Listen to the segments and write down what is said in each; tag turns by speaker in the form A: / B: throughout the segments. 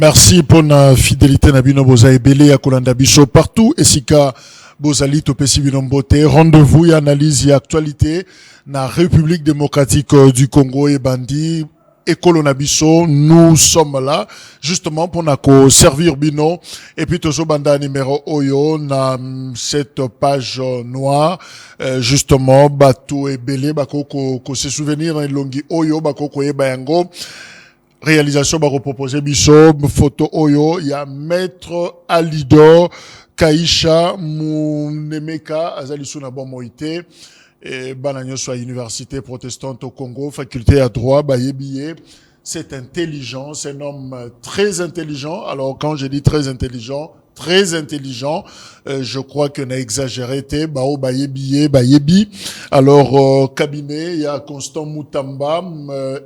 A: Merci pour la fidélité na bino boza ebele ya kolanda biso partout esika bozali topesi bino mbote. Rendez-vous et analyse et actualité na République démocratique du Congo et bandi Ekolo na biso. Nous sommes là justement pour na servir bino et puis tozo banda numéro oyo na cette page noire justement bato ebele bako ko se souvenir na longi oyo bako ko yeba yango. Réalisation ba reproposer biso photo oyo ya maître Alidor Kaisha Munemeka azali suna bon moité et bananyo soit université protestante au Congo faculté à droit ba yebiye. C'est intelligent, c'est un homme très intelligent. Alors quand je dis très intelligent, je crois qu'on a exagéré. Bayebi. Alors cabinet, il y a Constant Moutamba,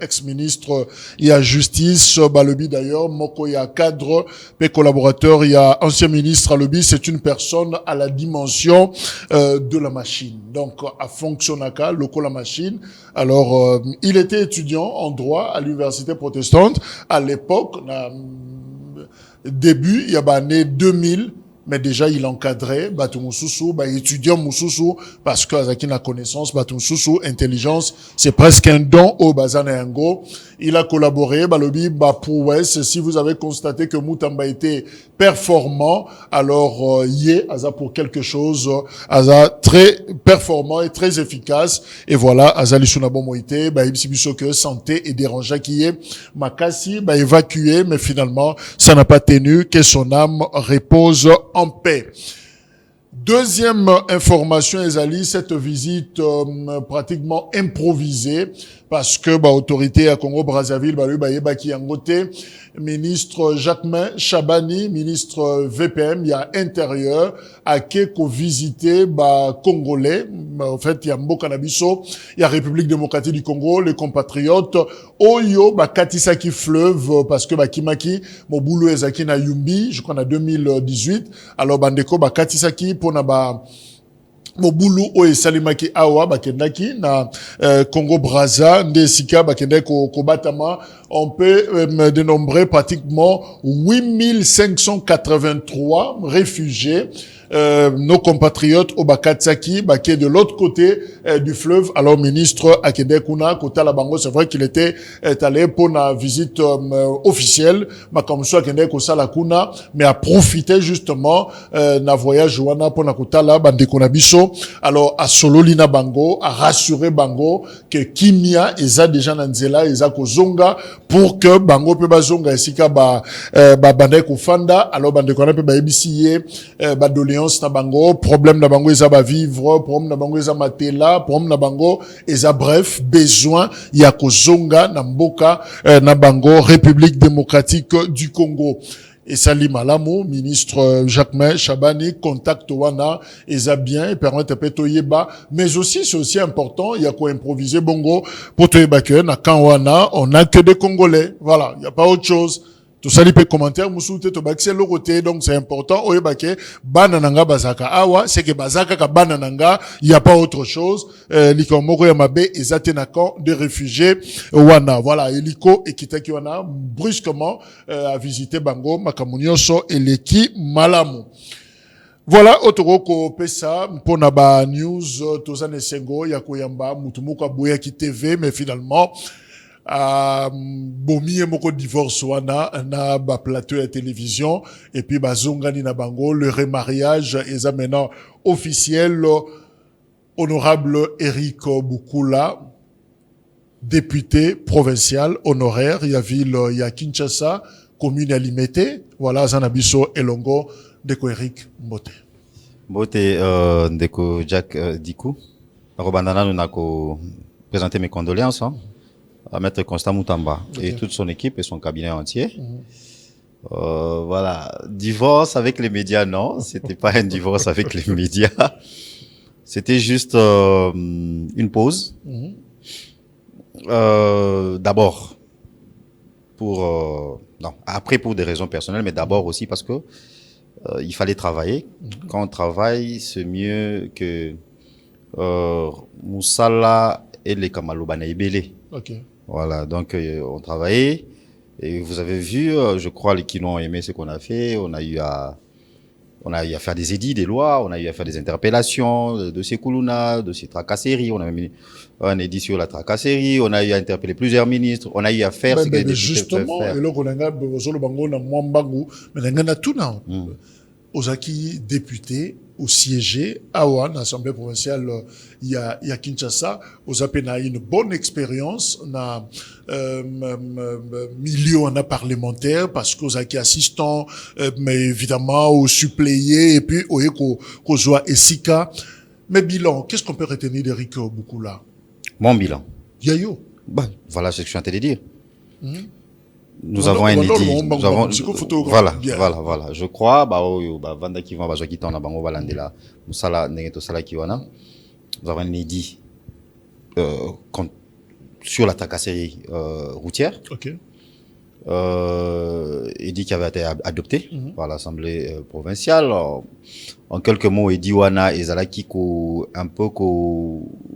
A: ex-ministre, il y a justice, Balobi d'ailleurs, Moko, il y a cadre, mes collaborateurs, il y a ancien ministre Alobi. C'est une personne à la dimension de la machine. Donc à fonctionnaka, loco la machine. Alors il était étudiant en droit à l'université protestante à l'époque. Début, il y a année 2000, mais déjà il encadrait Batou Moussoussou, étudiant Moussoussou, parce que avec la connaissance, Batou Moussoussou, intelligence, c'est presque un don au Bazanayango. Il a collaboré, Balobi, Bapouès. Si vous avez constaté que Moutamba était performant, alors yé, Aza pour quelque chose, Aza très performant et très efficace. Et voilà, Aza Lissunabo Moïté, Ibsibiso que santé et dérangeant qui est Makasi, évacué, mais finalement, ça n'a pas tenu, que son âme repose en paix. Deuxième information, Ezali, cette visite pratiquement improvisée parce que autorité à Congo-Brazzaville, ministre Jacquemain Chabani, ministre VPM, il y a intérieur, à Keko visiter Congolais. En fait, il y a Mbokanabiso, il y a République démocratique du Congo, les compatriotes, Oyo, Katisaki fleuve, parce que Kimaki, Mobulo Ezaki na Yumbi, je crois en 2018. Alors, Bandeko, Katisaki, pour Mobulu o salimaki awa bakendaki na Congo Brazza ndesika bakendaki ko batama. On peut dénombrer pratiquement 8583 réfugiés, nos compatriotes au Bakatsaki, qui est de l'autre côté du fleuve. Alors, ministre Akedekuna, Kota Labango, c'est vrai qu'il était allé pour une visite officielle, mais a profité justement na voyage wana pour na Kota la Bandekona Biso. Alors, à Sololina Bango, à rassurer Bango que Kimia eza déjà nanzela, eza kozonga pour que Bango pe bazonga esika bandeko kufanda. Alors, Bandekona pe ebisiye doléance na Bango, problème na Bango eza vivre, problème na Bango eza matela, problème na Bango eza bref, besoin ya kozonga na mboka na Bango, République démocratique du Congo. Et Sali Malamu, ministre Jacquemain Chabani, contact wana, eza bien, et permet de petoyeba, mais aussi, c'est aussi important, il y a quoi improviser bongo, pour toyeba que, na kanwana, on a que des Congolais. Voilà, il n'y a pas autre chose. Tout ça, les commentaires, moussoute, to baxé le côté, donc c'est important. Oyebake, banananga bazaka awa, c'est que bazaka ka banananga, il n'y a pas autre chose. Likomoko yamabe, ezatenakan de réfugiés, wana. Voilà, Eliko et Kitaki wana, brusquement, a visité Bango, Makamunyoso et Leki Malamu. Voilà, Otoroko Pesa, pour naba news, Tozane Sengo, Yakoyamba, Mutumuka Boyaki TV, mais finalement, bomi moko divorce wana na plateau de télévision et puis zongani na bango le remariage est maintenant officiel. Honorable Eric Bukula, député provincial honoraire, il y a ville, il y a Kinshasa, commune à Limité. Voilà, Zanabiso Elongo, Deko Eric Mbote.
B: Deko Jack Dikou. Robandana, nous avons présenté mes condoléances, à Maître Constant Moutamba et toute son équipe et son cabinet entier. Voilà. Divorce avec les médias, non. C'était pas un divorce avec les médias. C'était juste une pause. D'abord, après pour des raisons personnelles, mais d'abord aussi parce que il fallait travailler. Quand on travaille, c'est mieux que Moussala et les Kamalobana Ibele.
A: Ok.
B: Voilà, donc on travaillait. Et vous avez vu, je crois, les qui l'ont aimé ce qu'on a fait. On a eu à faire des édits, des lois, on a eu à faire des interpellations, dossier Koulouna, dossier tracasserie, on a mis un édit sur la tracasserie, on a eu à interpeller plusieurs ministres, on a eu à faire ce que les députés peuvent faire.
A: Justement, et là, on a besoin de bango na mwambangu, mais on a tout na. Ozaki député, au siégé, à l'Assemblée provinciale, il y a Kinshasa, Ozapé a une bonne expérience, na milieu on a parlementaire, parce qu'Ozaki assistant, mais évidemment, au suppléé, et puis, au qu'on soit Essika. Mais bilan, qu'est-ce qu'on peut retenir d'Éric Boukoula?
B: Mon bilan.
A: Yayo.
B: Bah, voilà ce que je suis en train de dire. Nous avons un édit. Nous avons, voilà. Je crois, vanda qui vont, qui t'en a, bango, balandela, musala, negeto sala kiwana. Nous avons un édit, sur la tracasserie, routière.
A: Ok.
B: Édit qui avait été adopté par l'Assemblée provinciale. En quelques mots, édit wana ezalaki un peu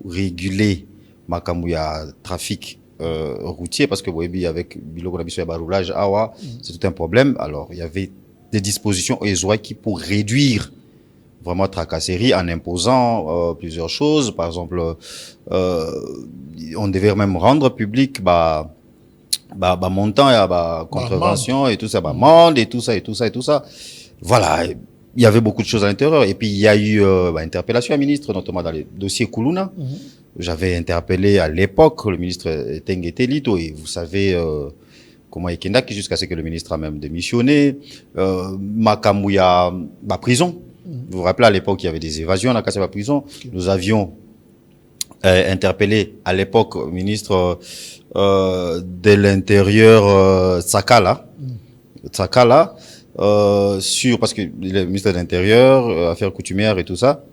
B: réguler makamouya trafic routier, parce que oui, avec biloko na biso ya baroulage awa, c'est tout un problème. Alors il y avait des dispositions qui pour réduire vraiment tracasserie en imposant plusieurs choses. Par exemple, on devait même rendre public montant et contravention et tout ça, monde et tout ça. Voilà, il y avait beaucoup de choses à l'intérieur. Et puis il y a eu interpellation à ministre, notamment dans les dossiers Koulouna. J'avais interpellé à l'époque le ministre Tengue Telito, et vous savez comment il est jusqu'à ce que le ministre a même démissionné. Makamouya, prison. Vous vous rappelez, à l'époque, il y avait des évasions à la prison. Nous avions interpellé à l'époque le ministre de l'Intérieur Tsakala, parce que le ministre de l'Intérieur, affaires coutumières et tout ça,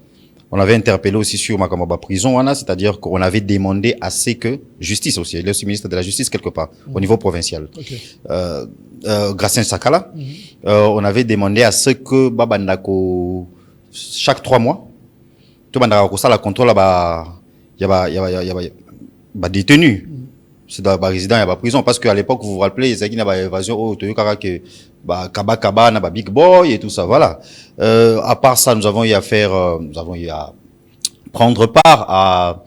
B: on avait interpellé aussi sur Makamaba prison, c'est-à-dire qu'on avait demandé à ce que justice aussi, il est aussi ministre de la justice quelque part, au niveau provincial. Gracien Sakala, on avait demandé à ce que Babandako, chaque 3 mois, tout Bandako ça la contrôle y a détenu. C'est dans résident, il y a prison, parce qu'à l'époque, vous vous rappelez, il y a évasion, Kaba, na Big Boy et tout ça, voilà. À part ça, nous avons eu à prendre part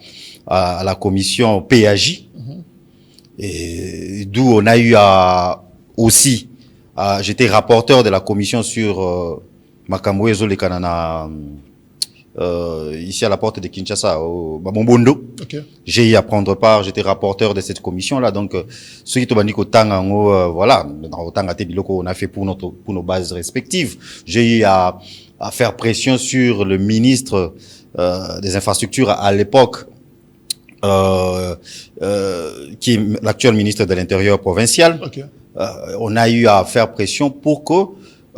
B: à la commission PAJ, et d'où on a eu j'étais rapporteur de la commission sur Makamoué Zolé Kanana, ici à la porte de Kinshasa, au Bombondo. J'ai eu à prendre part, j'étais rapporteur de cette commission-là, donc, ceux qui t'ont dit qu'au temps, voilà, au temps, on a fait pour nos bases respectives. J'ai eu à faire pression sur le ministre, des infrastructures à l'époque, qui est l'actuel ministre de l'Intérieur provincial. On a eu à faire pression pour que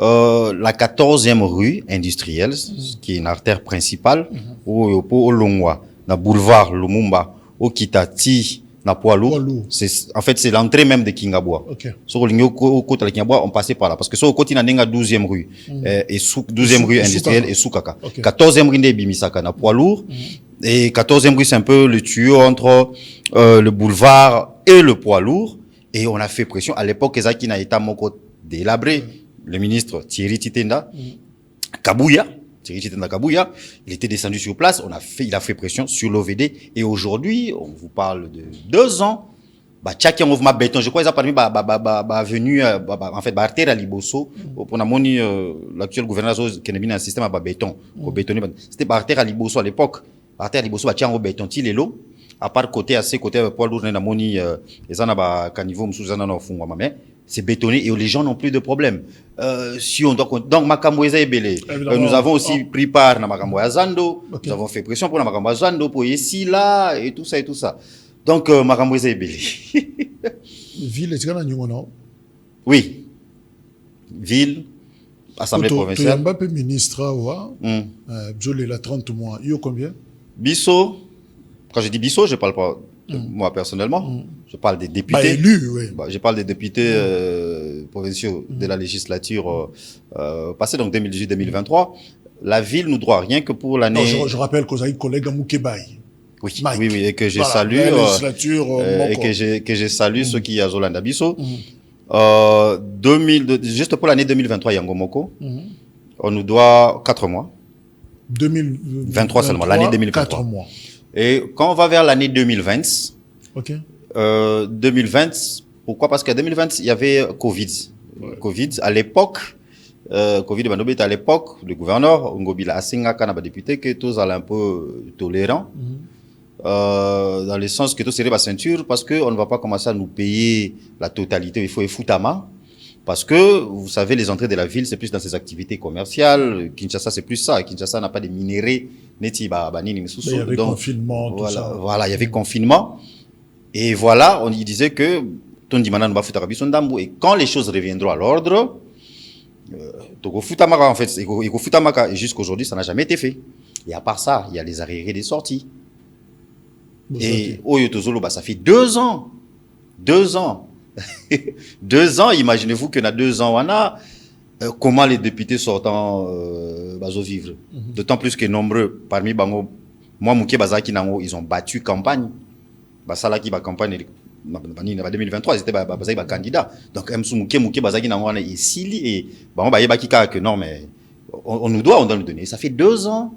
B: la 14e rue industrielle, qui est une artère principale, au Longwa, na boulevard Lumumba, au Kitati, na Poilou, en fait, c'est l'entrée même de Kingabwa. Sur le côté de Kingabwa, on passait par là. Parce que sur le côté, il y a 12e rue, et 12e rue industrielle et Soukaka. 14e rue de Bimisaka, na Poilou, et 14e rue, c'est un peu le tuyau entre, le boulevard et le poids lourd. Et on a fait pression. À l'époque, Ezaki n'a été moko délabré. Le ministre Thierry Titenda, Thierry Titenda Kabouya, il était descendu sur place, il a fait pression sur l'OVD, et aujourd'hui, on vous parle de 2 ans, tchaki en mouvement béton, je crois qu'ils ont parlé, venu, en fait, artère à Liboso, pour l'actuel gouverneur, qui a mis un système à béton, c'était artère à Liboso à l'époque, artère à Liboso, tchaki en béton, tilelo, à part côté, à ses côtés, poids lourd, na moni, les en a, caniveau, msouzana, na fungwa, mais, c'est bétonné et les gens n'ont plus de problème. Si on doit, donc Makamoueza et Belé, nous avons aussi pris part à Makamoueza Zando, nous avons fait pression pour Makamoueza Zando, pour ici, là, et tout ça. Donc, Makamoueza et Belé.
A: Ville, est-ce qu'il y a un
B: oui. Ville, Assemblée provinciale.
A: Tu es ministre, Bjolé, la 30 mois. Il y a combien?
B: Bisso, quand je dis Bisso, je ne parle pas moi personnellement, je parle des députés.
A: Élus, oui.
B: Je parle des députés provinciaux de la législature passée, donc 2018-2023. La ville nous doit rien que pour l'année.
A: Je rappelle que vous avez un collègue à Moukébaï.
B: Oui, et que j'ai salué, et que j'ai salué ceux qui y a Zolanda Bisso. Juste pour l'année 2023, Yangomoko, on nous doit 4 mois.
A: 2023
B: seulement, l'année 2023.
A: 4 mois.
B: Et quand on va vers l'année 2020, 2020, pourquoi? Parce qu'en 2020, il y avait Covid. Ouais. Covid, à l'époque, Covid à l'époque, le gouverneur, Ngobila Asinga, Kanaba député, que tous allaient un peu tolérants. Dans le sens que tout serait la ceinture, parce qu'on ne va pas commencer à nous payer la totalité, il faut foutama. Parce que, vous savez, les entrées de la ville, c'est plus dans ses activités commerciales. Kinshasa, c'est plus ça. Kinshasa n'a pas de minéraux. Il y
A: avait confinement, tout ça.
B: Voilà, il y avait confinement. Et voilà, on y disait que, et quand les choses reviendront à l'ordre, en fait, jusqu'aujourd'hui, ça n'a jamais été fait. Et à part ça, il y a les arriérés des sorties. Et ça fait 2 ans. 2 ans. 2 ans, imaginez-vous que dans 2 ans, on a comment les députés sortants vivre. D'autant plus que nombreux parmi Bango, moi, Mouké Bazaki Nango, ils ont battu campagne. Salaki ba campagne en 2023, ils étaient candidats. Donc, Mouké Bazaki Nango, et Sili, et Bango Bayebaki que non, mais on doit nous donner. Ça fait 2 ans.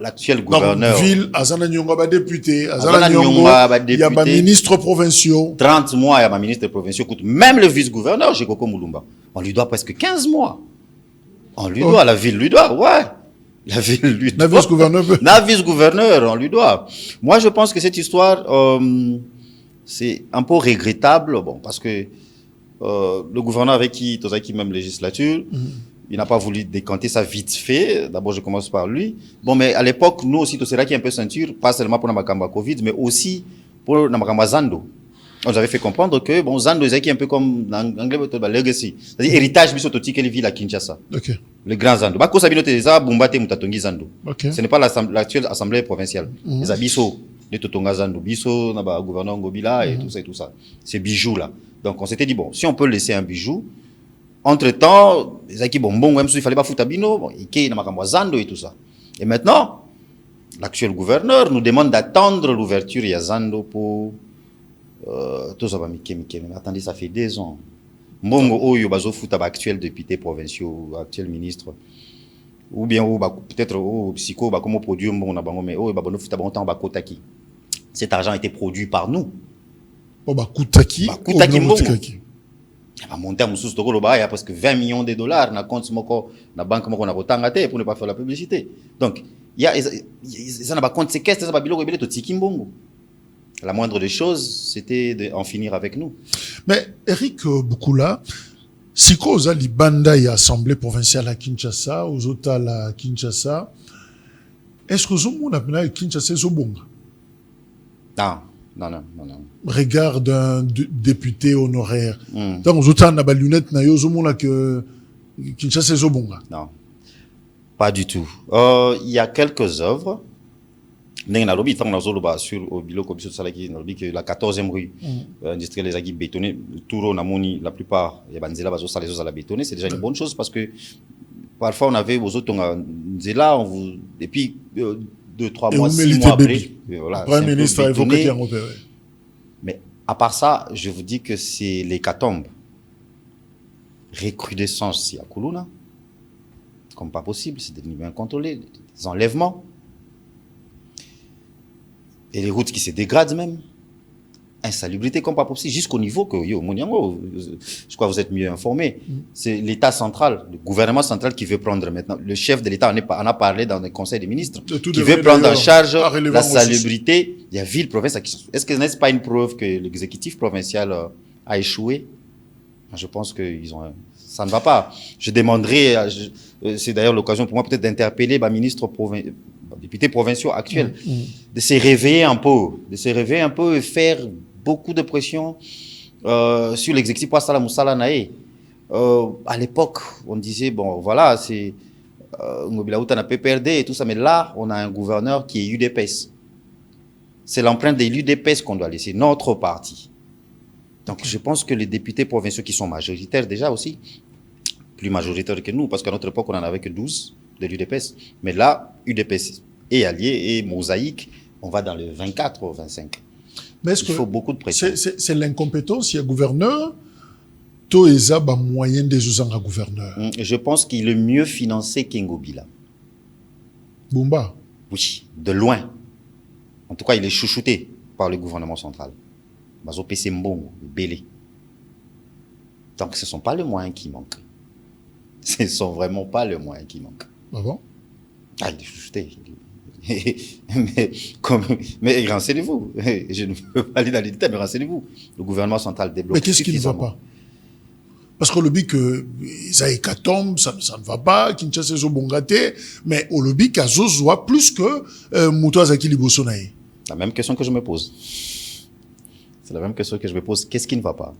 B: L'actuel gouverneur.
A: Ville, Azana Nyonga député, Azana Nyonga, il y a ma ministre provinciaux.
B: 30 mois, il y a ma ministre provinciaux. Même le vice-gouverneur, Jekoko Moulumba, on lui doit presque 15 mois. On lui doit, la ville lui doit, ouais. La ville lui doit.
A: La vice-gouverneur.
B: La vice-gouverneur, on lui doit. Moi, je pense que cette histoire, c'est un peu regrettable, bon, parce que le gouverneur avec qui, même législature, il n'a pas voulu décanter ça vite fait. D'abord, je commence par lui. Bon, mais à l'époque, nous aussi, c'est là qui est un peu ceinture, pas seulement pour Namakamba Covid, mais aussi pour Namakamba Zando. On nous avait fait comprendre que, bon, Zando, c'est un peu comme, en anglais, legacy. C'est-à-dire, héritage, bisototique, quelle ville à Kinshasa.
A: Okay.
B: Le grand Zando. Bah, Kosa Binote, ça, Bumbate, Mutatongi Zando.
A: Okay.
B: Ce n'est pas l'actuelle assemblée provinciale. Les abisso, les Totonga Zando. Bisso, Naba, gouverneur Ngobila, et tout ça et tout ça. Ces bijoux-là. Donc, on s'était dit, bon, si on peut laisser un bijou, entre-temps, il fallait pas foutre à Bino, il y a Zando et tout ça. Et maintenant, l'actuel gouverneur nous demande d'attendre l'ouverture de Zando pour tout ça. Mais attendez, ça fait 2 ans. Mbongo Oyo bazo fouta actuel député provinciaux, actuel ministre. Ou bien peut-être au psycho comme produit mbongo na bango mais babono fouta bon temps bakotaki. Cet argent a été produit par nous.
A: Bakutaki.
B: Il va monter à Moussous Tokolo, il y a presque 20 millions de dollars dans compte moko, na banque moko na botangate pour ne pas faire la publicité. Donc, il y a, ça n'a pas compte séquestre, ça n'a pas bilo rebelle to tikimbongo. La moindre des choses, c'était d'en finir avec nous.
A: Mais, Eric Boukoula, si cause li banda y assemblée provinciale à Kinshasa, aux autres à Kinshasa, est-ce que vous avez Kinshasa Zobonga?
B: Non.
A: Regard d'un député honoraire. Donc, vous avez une lunette, que Kinshasa Zobonga.
B: Non, pas du tout. Il y a quelques œuvres. Sur au bilo que la 14e rue industrielle les bétonné, Touro Namoni, la plupart, il y a Banzela Bazosa les autres à la bétonner, c'est déjà une bonne chose parce que parfois on avait aux autres Nzela, et puis 2-3 mois, 6 mois après,
A: voilà, Premier ministre a évoqué qu'il y a repéré.
B: Mais à part ça, je vous dis que c'est l'hécatombe. Recrudescence ici à Koulouna, comme pas possible, c'est des niveaux incontrôlés, des enlèvements. Et les routes qui se dégradent même. Insalubrité comme pas possible, jusqu'au niveau que, je crois que vous êtes mieux informés. C'est l'État central, le gouvernement central qui veut prendre maintenant. Le chef de l'État en a parlé dans le Conseil des ministres, qui veut prendre en charge la salubrité. Il y a ville, province. Est-ce que n'est-ce pas une preuve que l'exécutif provincial a échoué? Je pense que ça ne va pas. Je demanderai, c'est d'ailleurs l'occasion pour moi peut-être d'interpeller ma ministre députés provinciaux actuels, de se réveiller un peu et faire beaucoup de pression sur l'exécutif pour Salah Moussala Naé. À l'époque, on disait, bon, voilà, c'est Ngobila Outa n'a pas perdu et tout ça, mais là, on a un gouverneur qui est UDPS. C'est l'empreinte de l'UDPS qu'on doit laisser, notre parti. Donc, je pense que les députés provinciaux qui sont majoritaires déjà aussi, plus majoritaires que nous, parce qu'à notre époque, on en avait que 12 de l'UDPS. Mais là, UDPS et Alliés et Mosaïque, on va dans le 24 ou 25.
A: Mais
B: il faut beaucoup de pression.
A: C'est l'incompétence, il y a gouverneur, to eza ba moyen des usanga gouverneur.
B: Je pense qu'il est mieux financé qu'Ngobila.
A: Bumba.
B: Oui, de loin. En tout cas, il est chouchouté par le gouvernement central. Bazo PC Mbongo, Belé. Donc, ce ne sont pas les moyens qui manquent. Ce ne sont vraiment pas les moyens qui manquent.
A: Ah bon?
B: Ah, il est chouchouté. mais renseignez-vous. Je ne veux pas aller dans les détails, mais renseignez-vous. Le gouvernement central débloque.
A: Mais qu'est-ce qui ne va pas? Parce que le lobby que ça hécatombe, ça ne va pas, Kinshasa est bongaté, mais au lobby qu'Azozwa plus que Moutouazaki Libosonaï.
B: La même question que je me pose. C'est la même question que je me pose. Qu'est-ce qui ne va pas?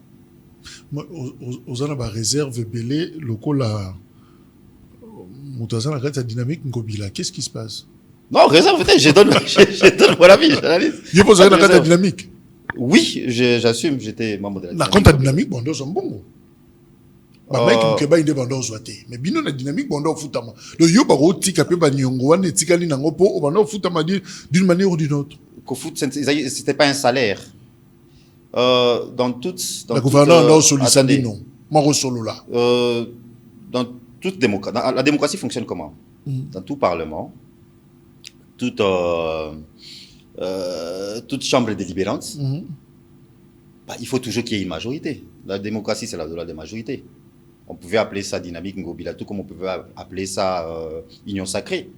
A: Aux ana ba réserve belé lokola Moutouazana la dynamique Ngobila. Qu'est-ce qui se passe?
B: Non, réserve, je donne mon avis, j'analyse.
A: Il faut savoir la dynamique.
B: Oui, j'assume, j'étais membre de la
A: dynamique. La dynamique, bon, c'est bon. Mec mukeba inde bando zoate mais bino na dynamique bando futama le yo baro tika pe ba nyongo wane tikali nango po bando futama d'une manière ou d'une autre
B: ko foot c'était pas un salaire dans toutes
A: la gouverneur non solisandi non maro solo là
B: dans toute démocratie la démocratie fonctionne comment dans tout parlement toute chambre délibérante bah, il faut toujours qu'il y ait une majorité. La démocratie c'est la loi des majorités. On pouvait appeler ça dynamique Ngobila, tout comme on pouvait appeler ça union sacrée.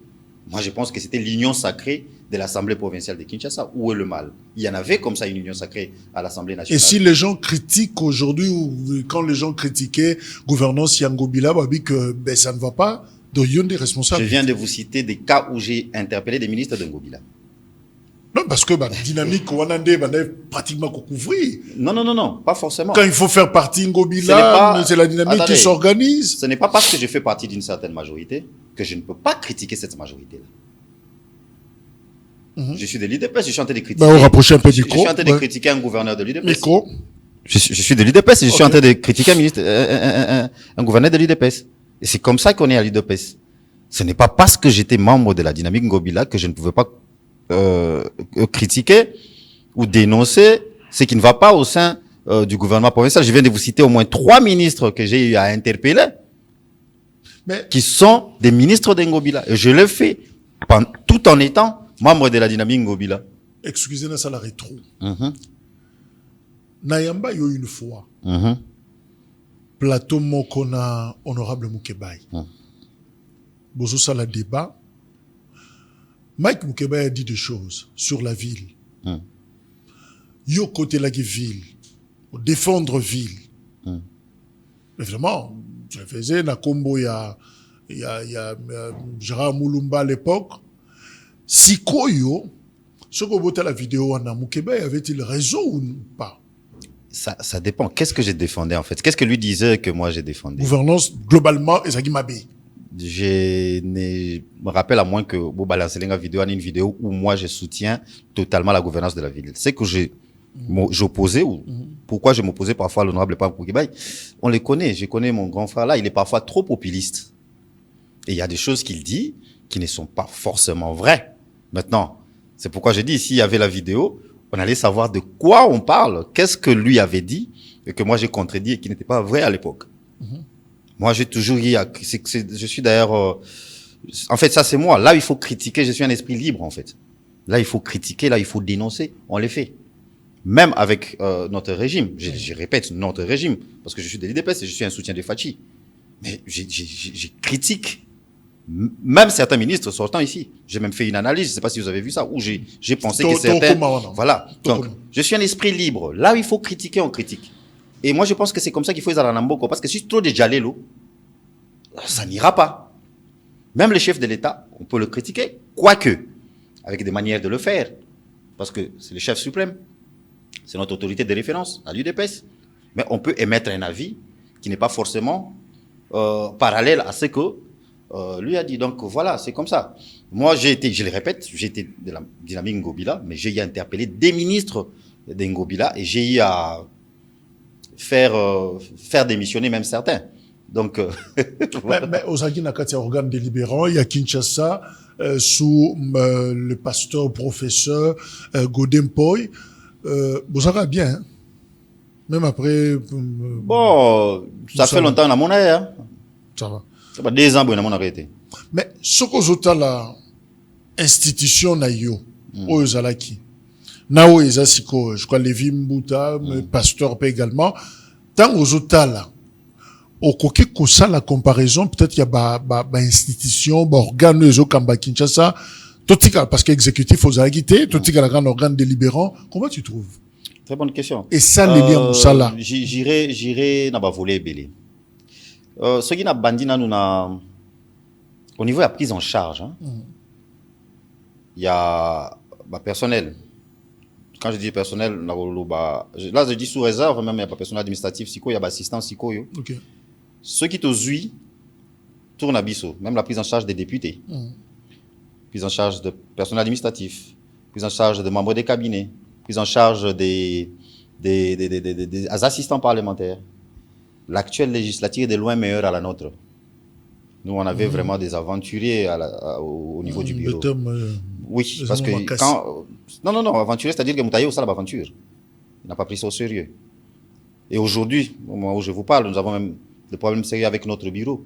B: Moi, je pense que c'était l'union sacrée de l'Assemblée provinciale de Kinshasa. Où est le mal? Il y en avait comme ça une union sacrée à l'Assemblée nationale.
A: Et si les gens critiquent aujourd'hui, ou quand les gens critiquaient gouvernance Yangobila, bah, que ben, ça ne va pas, donc il y a des responsables.
B: Je viens de vous citer des cas où j'ai interpellé des ministres de Ngobila.
A: Non, parce que bah, dynamique, on a pratiquement couvrir.
B: Non, pas forcément.
A: Quand il faut faire partie Ngobila, c'est la dynamique qui s'organise.
B: Ce n'est pas parce que je fais partie d'une certaine majorité que je ne peux pas critiquer cette majorité-là. Je suis de l'UDPS, je suis en train de critiquer.
A: Bah, on rapproche un peu du
B: micro. Je suis en train de critiquer un gouverneur de l'UDPS.
A: Micro.
B: Je suis de l'UDPS et je suis en train de critiquer un gouverneur de l'UDPS. Et c'est comme ça qu'on est à l'UDPS. Ce n'est pas parce que j'étais membre de la dynamique Ngobila que je ne pouvais pas critiquer ou dénoncer ce qui ne va pas au sein du gouvernement provincial. Je viens de vous citer au moins 3 ministres que j'ai eu à interpeller, qui sont des ministres d'Ngobila. Et je le fais tout en étant membre de la dynamique Ngobila.
A: Excusez-moi, ça la rétro. Nayamba yo une fois. Plateau Mokona, honorable Moukebaï. Bozo ça la débat. Mike Moukebaï a dit des choses sur la ville. Yo côté la ville, défendre ville. Évidemment, je faisais na combo il y a Gérard Moulumba à l'époque. Si koyo, ce qu'on votait la vidéo en Moukebaï, avait-il raison ou pas?
B: Ça dépend. Qu'est-ce que j'ai défendu en fait? Qu'est-ce que lui disait que moi j'ai défendu?
A: Gouvernance globalement, Ezagi Mabé.
B: Je me rappelle à moins que vous balancez une vidéo où moi je soutiens totalement la gouvernance de la ville. C'est que j'opposais ou pourquoi je m'opposais parfois à l'honorable Pape Moukebaï. On les connaît. Je connais mon grand frère là. Il est parfois trop populiste. Et il y a des choses qu'il dit qui ne sont pas forcément vraies. Maintenant, c'est pourquoi j'ai dit, s'il y avait la vidéo, on allait savoir de quoi on parle, qu'est-ce que lui avait dit et que moi j'ai contredit et qui n'était pas vrai à l'époque. Moi, j'ai toujours eu, je suis d'ailleurs, en fait, ça c'est moi. Là, il faut critiquer, je suis un esprit libre, en fait. Là, il faut critiquer, là, il faut dénoncer. On les fait. Même avec notre régime. Je répète, notre régime. Parce que je suis de l'UDPS et je suis un soutien de Fachi. Mais j'ai critique. Même certains ministres sortant ici. J'ai même fait une analyse, je ne sais pas si vous avez vu ça, où j'ai pensé que certains... Voilà. Donc, je suis un esprit libre. Là où il faut critiquer, on critique. Et moi, je pense que c'est comme ça qu'il faut les Aranamboko. Parce que si trop de Jalelo, ça n'ira pas. Même le chef de l'État, on peut le critiquer. Quoique, avec des manières de le faire. Parce que c'est le chef suprême. C'est notre autorité de référence à l'UDPS. Mais on peut émettre un avis qui n'est pas forcément parallèle à ce que lui a dit. Donc voilà, c'est comme ça. Moi, j'ai été, je le répète, j'ai été de la dynamique Ngobila, mais j'ai eu à interpeller des ministres de Ngobila et j'ai eu à faire démissionner même certains. Donc,
A: mais aux Nakati organe délibérant, il y a Kinshasa sous le pasteur professeur Godempoy. Vous savez bien. Hein? Même après...
B: Bon, ça fait longtemps qu'on a mon air. Hein.
A: Ça va.
B: Ça fait 2 ans qu'on a mon arrêté.
A: Mais ce que la institution na yo, Oyozalaki, na Oyezasiko, je crois Lévi Mbuta, pasteur également, tant aux là, au coquet ça la comparaison, peut-être qu'il y a ba institution, ba organe ezo kamba Kinshasa, totika parce qu'exécutif aux agité, totika la grande organe délibérant, comment tu trouves?
B: Très bonne question.
A: Et ça les liens ça là.
B: J'irai na ba voler belé. Ce qui n'a bandi na nous na au niveau de la prise en charge, hein, il y a personnel. Quand je dis personnel, là je dis sous réserve, même il n'y a pas personnel administratif, il y a assistant,
A: okay.
B: Ceux qui te suivent tournent à Bisso, même la prise en charge des députés, prise en charge de personnel administratif, prise en charge de membres des cabinets, prise en charge des assistants parlementaires. L'actuelle législature est de loin meilleure à la nôtre. Nous, on avait vraiment des aventuriers au niveau du bureau. Oui, parce que quand... Non, aventurier, c'est-à-dire que Moutaye, ça, l'aventure. Il n'a pas pris ça au sérieux. Et aujourd'hui, au moment où je vous parle, nous avons même des problèmes sérieux avec notre bureau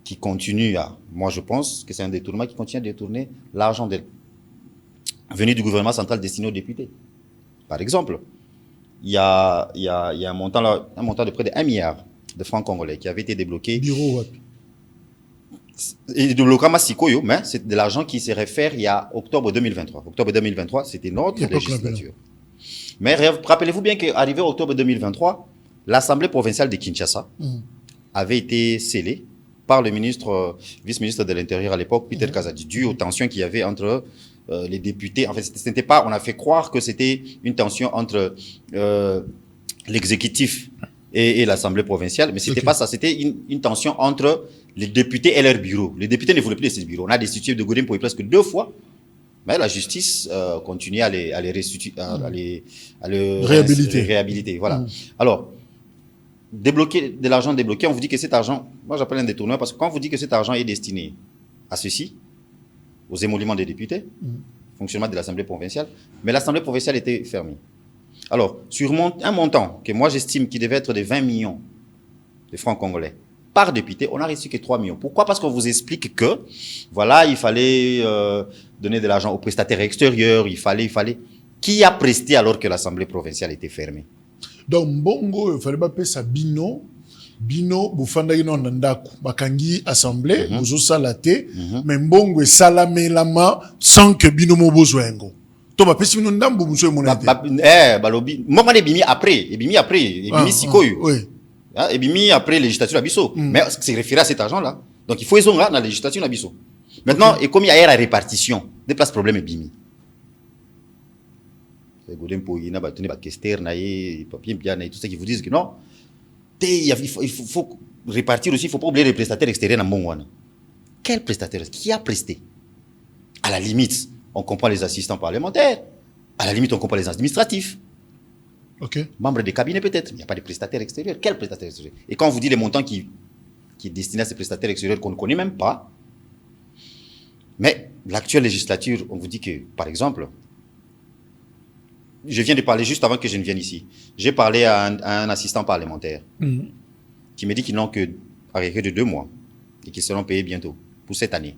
B: qui continue à... Moi, je pense que c'est un détournement qui continue à détourner l'argent venu du gouvernement central destiné aux députés. Par exemple, il y a un montant de près de 1 milliard de francs congolais qui avait été débloqué.
A: Bureau,
B: et de l'Okama Sikoyo, mais c'est de l'argent qui se réfère il y a octobre 2023. Octobre 2023, c'était notre législature. Mais rappelez-vous bien qu'arrivé octobre 2023, l'Assemblée provinciale de Kinshasa avait été scellée par le vice-ministre de l'Intérieur à l'époque, Peter Kazadi, dû aux tensions qu'il y avait entre les députés. En fait, c'était pas, on a fait croire que c'était une tension entre l'exécutif et l'Assemblée provinciale, mais c'était pas ça, c'était une tension entre les députés et leur bureau. Les députés ne voulaient plus de ces bureaux. On a destitué de Godin pour presque 2 fois, mais la justice continue à les réhabiliter. Voilà. Alors, débloquer de l'argent débloqué, on vous dit que cet argent, moi j'appelle un détourneur parce que quand on vous dit que cet argent est destiné à ceci, aux émoluments des députés, fonctionnement de l'Assemblée provinciale, mais l'Assemblée provinciale était fermée. Alors, sur un montant que moi j'estime qui devait être de 20 millions de francs congolais par député, on n'a reçu que 3 millions. Pourquoi? Parce qu'on vous explique que, voilà, il fallait donner de l'argent aux prestataires extérieurs, il fallait. Qui a presté alors que l'Assemblée provinciale était fermée?
A: Donc, Bongo, il fallait pas payer ça Bino, Bufandagi non Nandaku, Bakangi Assemblée, Bozo Salate, mais Bongo et Salame Lama sans que Bino Mobozoengo. Toi, pesi Bino Ndambo, Monsieur Monate.
B: Balobi, moi, je bimi après, et bimi Sikoyo.
A: Oui.
B: Et bimi après législature Abisso. Mais c'est référé à cet argent-là. Donc, il faut qu'ils ont là, dans la législature Abisso. Maintenant, et comme il y a la répartition, des places problèmes et bimi. Tout ça qui vous disent que non, il faut répartir aussi, il ne faut pas oublier les prestataires extérieurs dans mon wana. Quel prestataire? Qui a presté? À la limite, on comprend les assistants parlementaires. À la limite, on comprend les administratifs. Membres des cabinets peut-être. Il n'y a pas de prestataires extérieurs. Quel prestataire extérieur? Et quand on vous dit les montants qui est destiné à ces prestataires extérieurs qu'on ne connaît même pas, mais l'actuelle législature, on vous dit que, par exemple, je viens de parler juste avant que je ne vienne ici. J'ai parlé à un assistant parlementaire qui me dit qu'ils n'ont que arrêté de 2 mois et qu'ils seront payés bientôt pour cette année.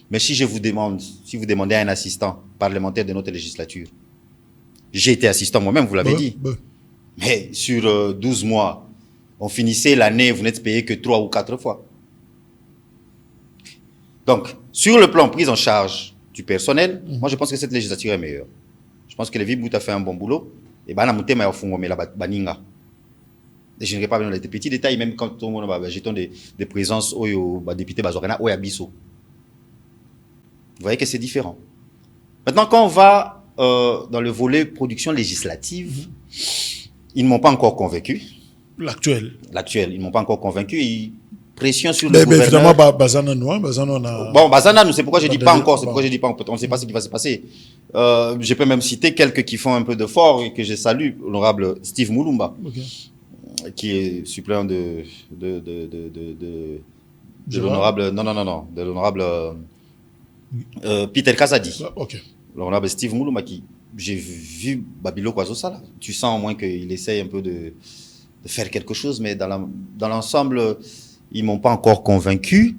B: Mais si vous demandez à un assistant parlementaire de notre législature, j'ai été assistant moi-même, vous l'avez dit. Mais sur 12 mois, on finissait l'année, vous n'êtes payé que 3 ou 4 fois. Donc, sur le plan prise en charge du personnel, moi je pense que cette législature est meilleure. Je pense que Lévi Mbuta a fait un bon boulot. Et je ne vais pas dans les petits détails, même quand on a jeton de présence au député Bazorena ou à Bisso. Vous voyez que c'est différent. Maintenant, quand on va dans le volet production législative, ils ne m'ont pas encore convaincu. L'actuel, ils ne m'ont pas encore convaincu. Pression sur le gouvernement.
A: Évidemment, Bazana,
B: bon, Bazana, c'est pourquoi je dis pas encore, c'est pourquoi je dis pas, on ne sait pas ce qui va se passer. Je peux même citer quelques qui font un peu d'effort et que je salue, l'honorable Steve Moulumba, qui est suppléant de l'honorable, de l'honorable Peter Kazadi. L'honorable Steve Moulumba qui j'ai vu Babilo Kwazosala. Tu sens au moins qu'il essaye un peu de faire quelque chose, mais dans l'ensemble, ils m'ont pas encore convaincu.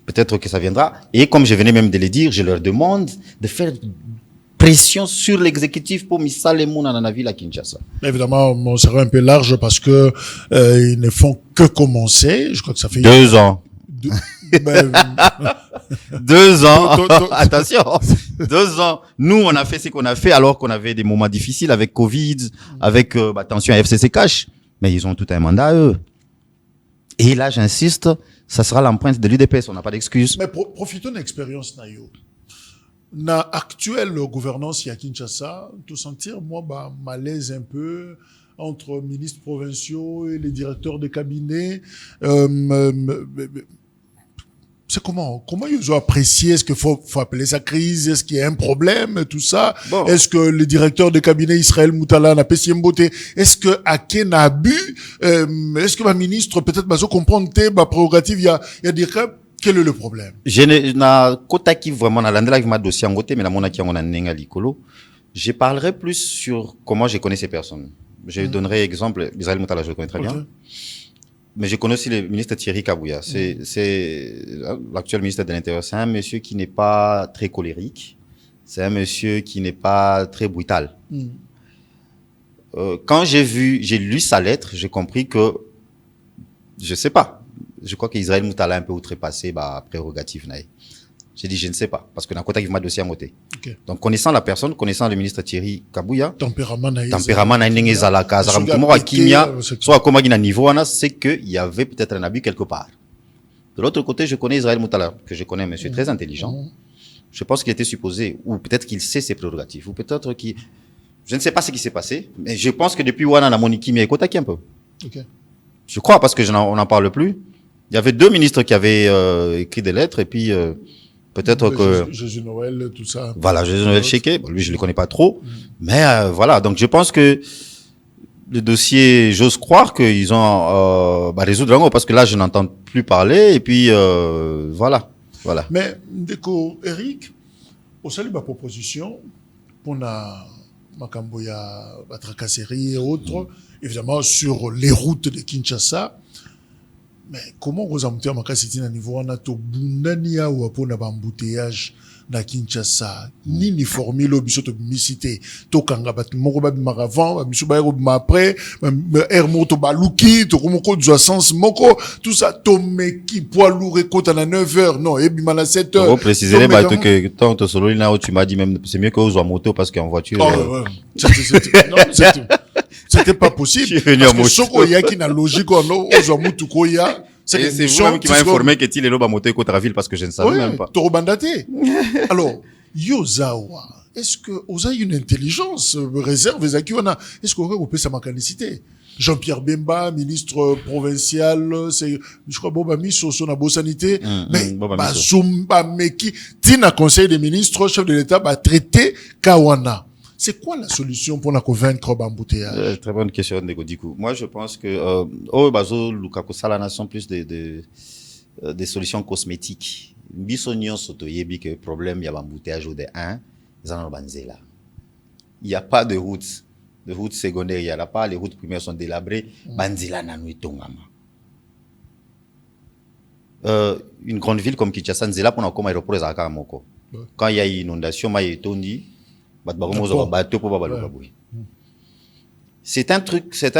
B: Peut-être que ça viendra. Et comme je venais même de le dire, je leur demande de faire pression sur l'exécutif pour Missale Mouna dans la ville à Kinshasa.
A: Évidemment, on sera un peu large parce que ils ne font que commencer. Je crois que ça fait
B: 2 ans. 2 ans. Attention. 2 ans. Nous, on a fait ce qu'on a fait alors qu'on avait des moments difficiles avec Covid, avec, attention à FCC Cash. Mais ils ont tout un mandat, eux. Et là, j'insiste, ça sera l'empreinte de l'UDPS. On n'a pas d'excuse.
A: Mais profitons de l'expérience, Nayo. Na actuelle gouvernance à Kinshasa, tout sentir, moi, malaise un peu entre ministres provinciaux et les directeurs de cabinet. C'est comment ils ont apprécié? Est-ce qu'il faut appeler ça crise? Est-ce qu'il y a un problème? Tout ça. Bon. Est-ce que le directeur de cabinet Israël Moutala n'a pas si beauté? Est-ce que Aken a bu? Est-ce que ma ministre peut-être va comprendre ma prérogative? Il y a des cas. Quel est le problème?
B: Je n'ai kota qui vraiment na landela qui m'a dossier en côté, mais la mona qui en a nenga likolo. Je parlerai plus sur comment je connais ces personnes. Je donnerai exemple. Israël Moutala, je le connais très bien. Mais je connais aussi le ministre Thierry Kabouya. C'est l'actuel ministre de l'Intérieur. C'est un monsieur qui n'est pas très colérique. C'est un monsieur qui n'est pas très brutal. Quand j'ai lu sa lettre, j'ai compris que, je sais pas. Je crois qu'Israël Moutala a un peu outrepassé, prérogative, naï. J'ai dit, je ne sais pas. Parce que n'a pas m'a dossier à côté. Donc, connaissant la personne, connaissant le ministre Thierry Kabouya, tempérament naï zalaka, zaramtumora kimia, soit comme à niveau, c'est qu'il y avait peut-être un abus quelque part. De l'autre côté, je connais Israël Moutala, que je connais un monsieur très intelligent. Je pense qu'il était supposé, ou peut-être qu'il sait ses prérogatives, ou peut-être qu'il, je ne sais pas ce qui s'est passé, mais je pense que depuis Wana, la Moniki m'a écouté un peu. Je crois, parce que on n'en parle plus. Il y avait 2 ministres qui avaient écrit des lettres, et puis peut-être que...
A: Jésus Noël, tout ça.
B: Voilà, Jésus Noël Chéké. Bon, lui, je le connais pas trop. Mais voilà, donc je pense que le dossier, j'ose croire qu'ils ont résoudre l'angle, parce que là, je n'entends plus parler, et puis voilà.
A: Mais, Ndeko, Eric, au salut ma proposition, pour ma Makamboya, ma tracasserie et autres, évidemment, sur les routes de Kinshasa. Mais comment vous avez un à niveau on a to bunania ou pour na embouteillage na Kinshasa ni formule obiso to micité to kanga bat moko ba maravant biso ba ma après air moto baluki to komoko du sens moko tout ça to meki poids lourd écoute à 9h non et bima na 7h.
B: Pour préciser que tant to solo là où tu m'as dit même c'est mieux que aux moto parce qu'en voiture
A: c'était pas possible. Parce que Soko Yaki na logique on a mutuko ya.
B: C'est vous-même qui m'a informé que il est là moto côté la ville parce que je ne savais même pas.
A: Torobandaté. Alors, Yozawa, est-ce que vous avez une intelligence réserve Zaki on a est-ce qu'on peut sa mécanicité? Jean-Pierre Bemba, ministre provincial, c'est je crois Boba Misso son abo sanité mais Bazumba Meki tina conseil des ministres chef de l'état va traiter Kawana. C'est quoi la solution pour la convaincre l'embouteillage?
B: Très bonne question, Ndeko. Moi, je pense que Bazo Lukaku Salana sont plus des solutions cosmétiques. Bisognon soto yebi que problème il y a l'embouteillage ou de 1, zano banzela. Il n'y a pas de route secondaire, il y a pas, les routes primaires sont délabrées, banzela nanu tongama. Une grande ville comme Kinshasa, nzela pour comme aéroport ezaka moko. Quand il y a une inondation, maïtondi c'est un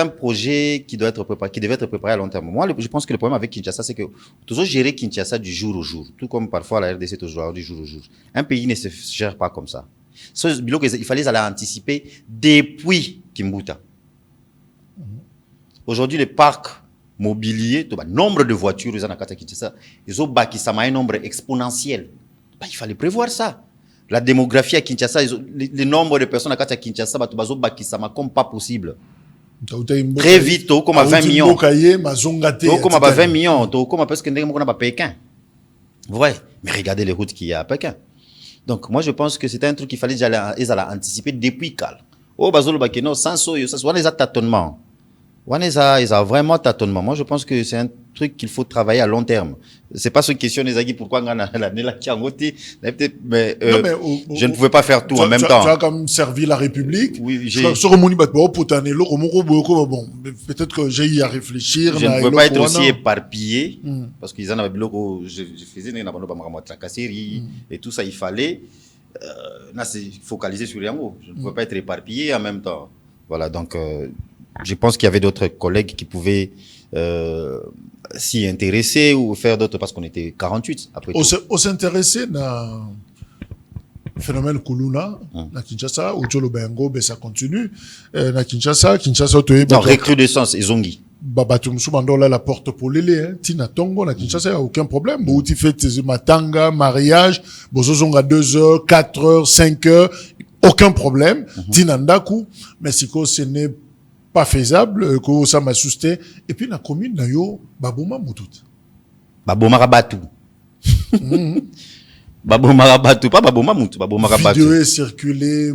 B: projet qui doit être préparé, qui devait être préparé à long terme. Moi, je pense que le problème avec Kinshasa, c'est que toujours gérer Kinshasa du jour au jour, tout comme parfois la RDC toujours du jour au jour. Un pays ne se gère pas comme ça. Il fallait aller anticiper depuis Kimbuta. Aujourd'hui, les parcs mobiliers, le nombre de voitures, ils ont un nombre exponentiel. Il fallait prévoir ça. La démographie à Kinshasa, le nombre de personnes à Kinshasa, comme pas possible. Très vite, comme à 20 millions. Comme à 20 millions, comme à presque à Pékin. Ouais, mais regardez les routes qu'il y a à Pékin. Donc, moi, je pense que c'était un truc qu'il fallait déjà anticiper depuis Cal. Oh, Bazolo Bakeno, sans soyo, ça soit les tâtonnements. Ils ont vraiment tâtonnement. Moi, je pense que c'est un truc qu'il faut travailler à long terme. C'est pas ce question des aguis pourquoi l'année là qui a voté, mais je ne pouvais pas faire tout en même temps.
A: Tu as quand même servi la République.
B: Oui,
A: peut-être que j'ai eu à réfléchir.
B: Je ne pouvais pas être aussi éparpillé parce qu'ils en avaient bloqué. Je faisais des tracasseries et tout ça. Il fallait focaliser sur rien. Je ne pouvais pas être éparpillé en même temps. Voilà, donc je pense qu'il y avait d'autres collègues qui pouvaient s'y intéresser ou faire d'autres parce qu'on était 48 après tout.
A: On s'intéressait na phénomène Kuluna na Kinshasa ou Tcholobengo, ben ça continue na Kinshasa
B: non, recrudescence et zongi.
A: Babatu Msubandola la porte pour l'élé, Tina Tongo na Kinshasa, y a aucun problème. Bouti fait matanga, mariage, bozozonga 2 heures, 4 heures, 5 heures, aucun problème. Tina Ndaku, mais si ce n'est pas faisable, que ça m'a susté. Et puis, la commune, na yo, baboma moutout.
B: Baboma rabatu. Baboma rabatu, pas baboma moutou, baboma rabatu.
A: Vidéo est circulée,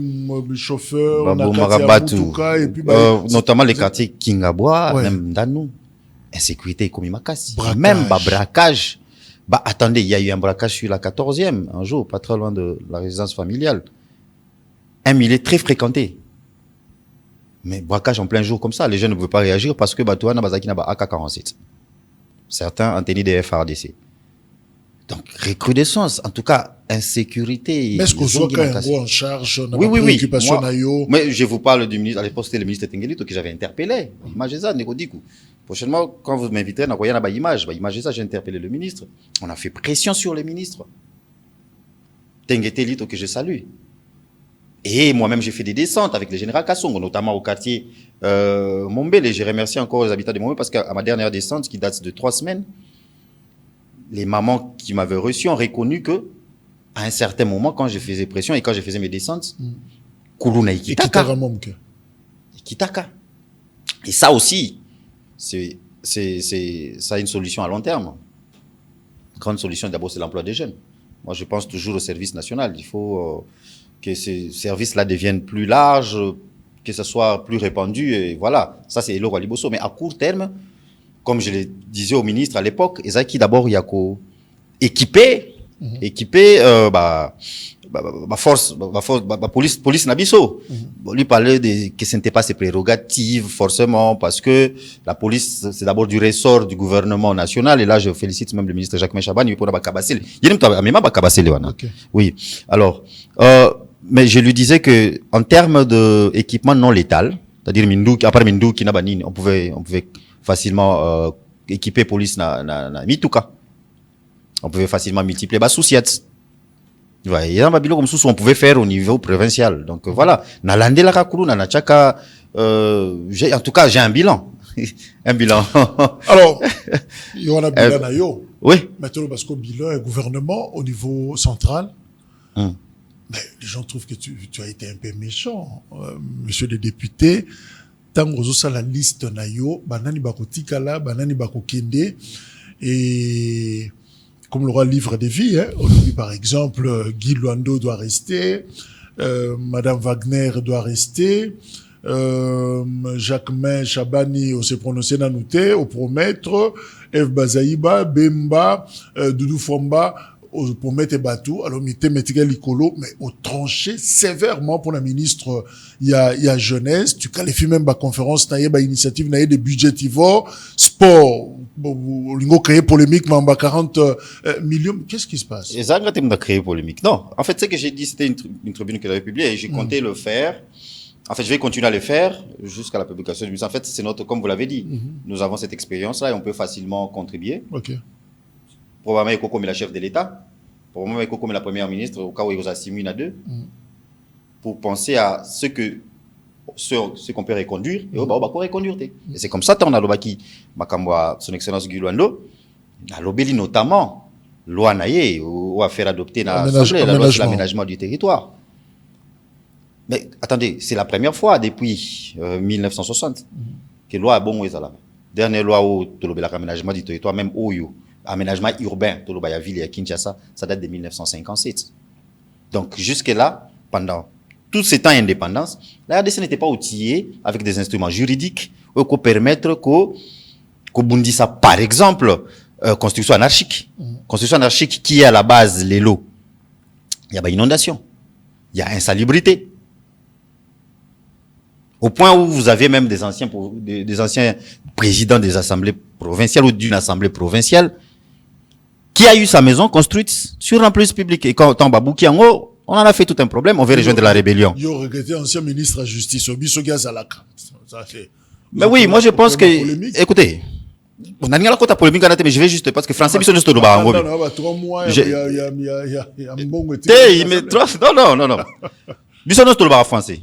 A: chauffeur,
B: baboma rabatu. Et puis, notamment les quartiers Kingaboa, même Danou. Insécurité comme Makassi. Même braquage. Attendez, il y a eu un braquage sur la 14e, un jour, pas très loin de la résidence familiale. Un milieu très fréquenté. Mais braquage en plein jour comme ça, les jeunes ne pouvaient pas réagir parce que Batouana Bazaki n'a pas AK-47. Certains ont tenu des FRDC. Donc, recrudescence, en tout cas, insécurité.
A: Mais est-ce qu'on soit quand même en charge
B: dans la préoccupation nayo? Mais je vous parle du ministre, à l'époque c'était le ministre Tengelito que j'avais interpellé. Imagez ça, Nekodiku. Prochainement, quand vous m'inviterez, imagez ça, j'ai interpellé le ministre. On a fait pression sur le ministre. Tengelito que je salue. Et moi-même, j'ai fait des descentes avec le général Kassongo, notamment au quartier Mombele. Et je remercie encore les habitants de Mombele parce qu'à ma dernière descente, qui date de 3 semaines, les mamans qui m'avaient reçu ont reconnu que, à un certain moment, quand je faisais pression et quand je faisais mes descentes, Kuluna Ikitaka. Ikitaka. Et ça aussi, ça a une solution à long terme. Grande solution, d'abord, c'est l'emploi des jeunes. Moi, je pense toujours au service national. Il faut que ces services-là deviennent plus larges, que ce soit plus répandu, et voilà. Ça, c'est Eloro Aliboso. Mais à court terme, comme je le disais au ministre à l'époque, Ezaki, d'abord, il y a qu'au équiper, police Nabiso. Lui parlait que ce n'était pas ses prérogatives, forcément, parce que la police, c'est d'abord du ressort du gouvernement national. Et là, je félicite même le ministre Jacques Chaban, il oui. Alors, mais je lui disais que, en termes d'équipement non létal, c'est-à-dire à part Mindouki, on pouvait facilement, équiper police na Mituka. On pouvait facilement multiplier souciette. Il y a un babilo comme ça, on pouvait faire au niveau provincial. Donc, voilà. Na lande la kakulu, na chaka, en tout cas, j'ai un bilan. Un bilan.
A: Alors, il y a un bilan na yo.
B: Oui.
A: Maintenant, parce qu'au bilan, gouvernement, au niveau central, mais les gens trouvent que tu as été un peu méchant, monsieur le député. Tant que la liste na yo, banani bako tikala, banani bako kende, et comme le roi livre des vies, hein, on dit par exemple, Guy Luando doit rester, Madame Wagner doit rester, Jacquemin Chabani, on s'est prononcé nanouté, au promettre, Eve Bazaïba, Bemba, Doudou Fomba, au promettre Batou, alors mité Métigal Licolo, mais au tranché sévèrement pour la ministre, il y a jeunesse, tu qualifies même ma conférence, naïe, ba initiative, naïe des budgétivores, sport, lingo créé polémique, mais en bas 40 millions, qu'est-ce qui se passe?
B: Et ça, a créé polémique. Non. En fait, ce que j'ai dit, c'était une tribune que j'avais publiée et j'ai compté le faire. En fait, je vais continuer à le faire jusqu'à la publication du ministre. En fait, c'est notre, comme vous l'avez dit, nous avons cette expérience-là et on peut facilement contribuer.
A: Ok.
B: Probablement, Eko comme la chef de l'État. Probablement, Eko comme la première ministre, au cas où il y a 6 à 2. Pour penser à ce qu'on peut reconduire et on va reconduire. Et c'est comme ça, on a l'obaki, son excellence Guy Luando, a l'obéli notamment, loi naïe, ou à faire adopter la loi sur l'aménagement du territoire. Mais attendez, c'est la première fois depuis 1960 que loi a bon là. Dernière loi où l'aménagement du territoire, même où aménagement urbain, la ville et à Kinshasa, ça date de 1957. Donc jusque-là, pendant tout ce temps d'indépendance, la RDC n'était pas outillée avec des instruments juridiques pour permettre que Kobundisa, par exemple, construction anarchique. Construction anarchique qui est à la base les lots. Il y a inondation. Il y a insalubrité. Au point où vous avez même des anciens présidents des assemblées provinciales ou d'une assemblée provinciale qui a eu sa maison construite sur l'emprise publique. Et quand Babouki en haut, on en a fait tout un problème, on veut rejoindre la rébellion.
A: Il y a regretté ancien ministre de la Justice, Obiso Gazalaka.
B: Mais oui, moi je pense que, écoutez, on a mis la côte à polémique, mais je vais juste, parce que français, Biso juste au bas, en gros.
A: 3 mois, il y a un bon
B: Non. Biso juste au bas français.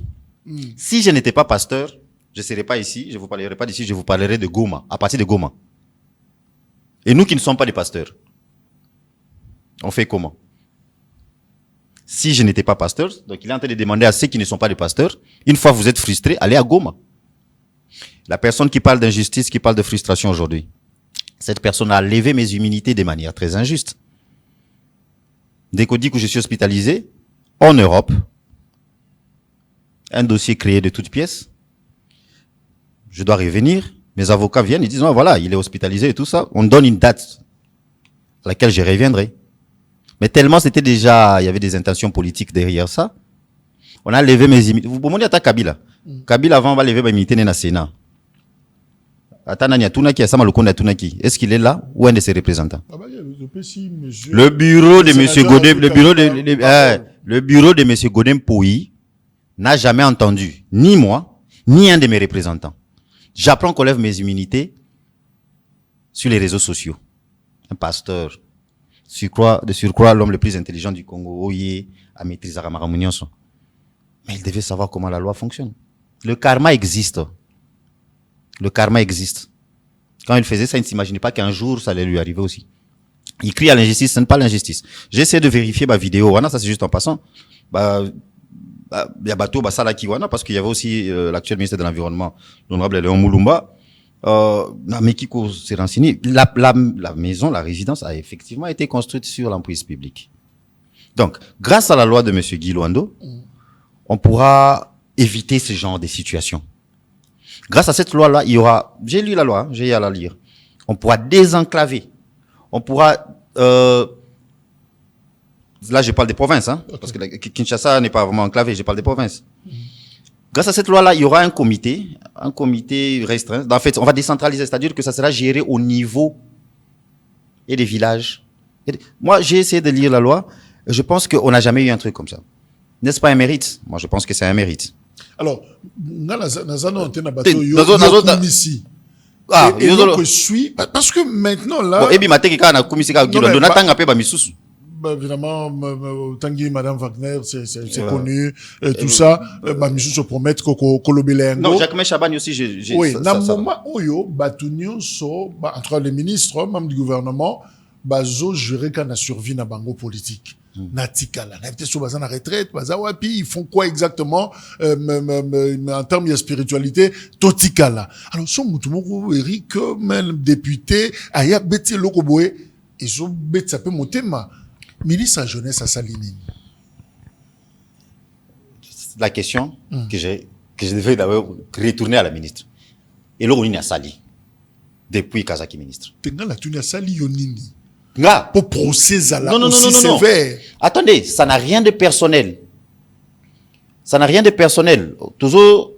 B: Si je n'étais pas pasteur, je ne serais pas ici, je vous parlerai pas d'ici, je vous parlerai de Goma, à partir de Goma. Et nous qui ne sommes pas des pasteurs, on fait comment? Si je n'étais pas pasteur, donc il est en train de demander à ceux qui ne sont pas des pasteurs, une fois que vous êtes frustrés, allez à Goma. La personne qui parle d'injustice, qui parle de frustration aujourd'hui, cette personne a levé mes immunités de manière très injuste. Dès qu'on dit que je suis hospitalisé, en Europe, un dossier créé de toutes pièces, je dois revenir, mes avocats viennent, ils disent, non, voilà, il est hospitalisé et tout ça, on donne une date à laquelle je reviendrai. Mais tellement c'était déjà, il y avait des intentions politiques derrière ça, on a levé mes immunités. Vous pouvez dire à Kabila. Kabila avant, on va lever mes immunités dans le Sénat. Est-ce qu'il est là ou un de ses représentants? Le bureau de M. Godem, le bureau de M. Godem Pouy n'a jamais entendu, ni moi, ni un de mes représentants. J'apprends qu'on lève mes immunités sur les réseaux sociaux. Un pasteur, de surcroît, l'homme le plus intelligent du Congo, Oye, à maîtriser à Maramounion. Mais il devait savoir comment la loi fonctionne. Le karma existe. Le karma existe. Quand il faisait ça, il ne s'imaginait pas qu'un jour, ça allait lui arriver aussi. Il crie à l'injustice, ce n'est pas l'injustice. J'essaie de vérifier ma vidéo. Ça c'est juste en passant. Il y a bateau, ça là qui parce qu'il y avait aussi l'actuel ministre de l'Environnement, l'honorable Léon Moulumba. Mais qui s'est renseigné. La maison, la résidence a effectivement été construite sur l'emprise publique. Donc, grâce à la loi de M. Guy Luando, on pourra éviter ce genre de situations. Grâce à cette loi-là, il y aura, j'ai lu la loi, j'ai eu à la lire. On pourra désenclaver. On pourra, là, je parle des provinces, parce que Kinshasa n'est pas vraiment enclavé, je parle des provinces. Grâce à cette loi-là, il y aura un comité restreint. En fait, on va décentraliser, c'est-à-dire que ça sera géré au niveau et des villages. Moi, j'ai essayé de lire la loi. Je pense qu'on n'a jamais eu un truc comme ça. N'est-ce pas un mérite? Moi, je pense que c'est un mérite.
A: Alors, parce que maintenant là, évidemment, Tanguy, Madame Wagner, c'est connu, tout ça, Mamisou se promettre que
B: non, Jacques Chaban aussi,
A: oui, dans le moment où Batunion entre les ministres, membres du gouvernement, bazo gérer quand la survie na bango politique. Natikala, na peut-être sur la retraite, puis ils font quoi exactement en termes de spiritualité, totikala. Alors, son moutoumou, Eric, même député, aya beti lokoboé, ils ont beti ça peut monter ma. Ministre de la jeunesse à Saline.
B: La question que je devais d'abord retourner à la ministre. Et là, on est à Sali. Depuis Kazaki ministre.
A: Pendant la tournée à Sali, Yonini.
B: Là.
A: Pour procès à la
B: non.
A: sévère.
B: Attendez, ça n'a rien de personnel. Ça n'a rien de personnel. Toujours,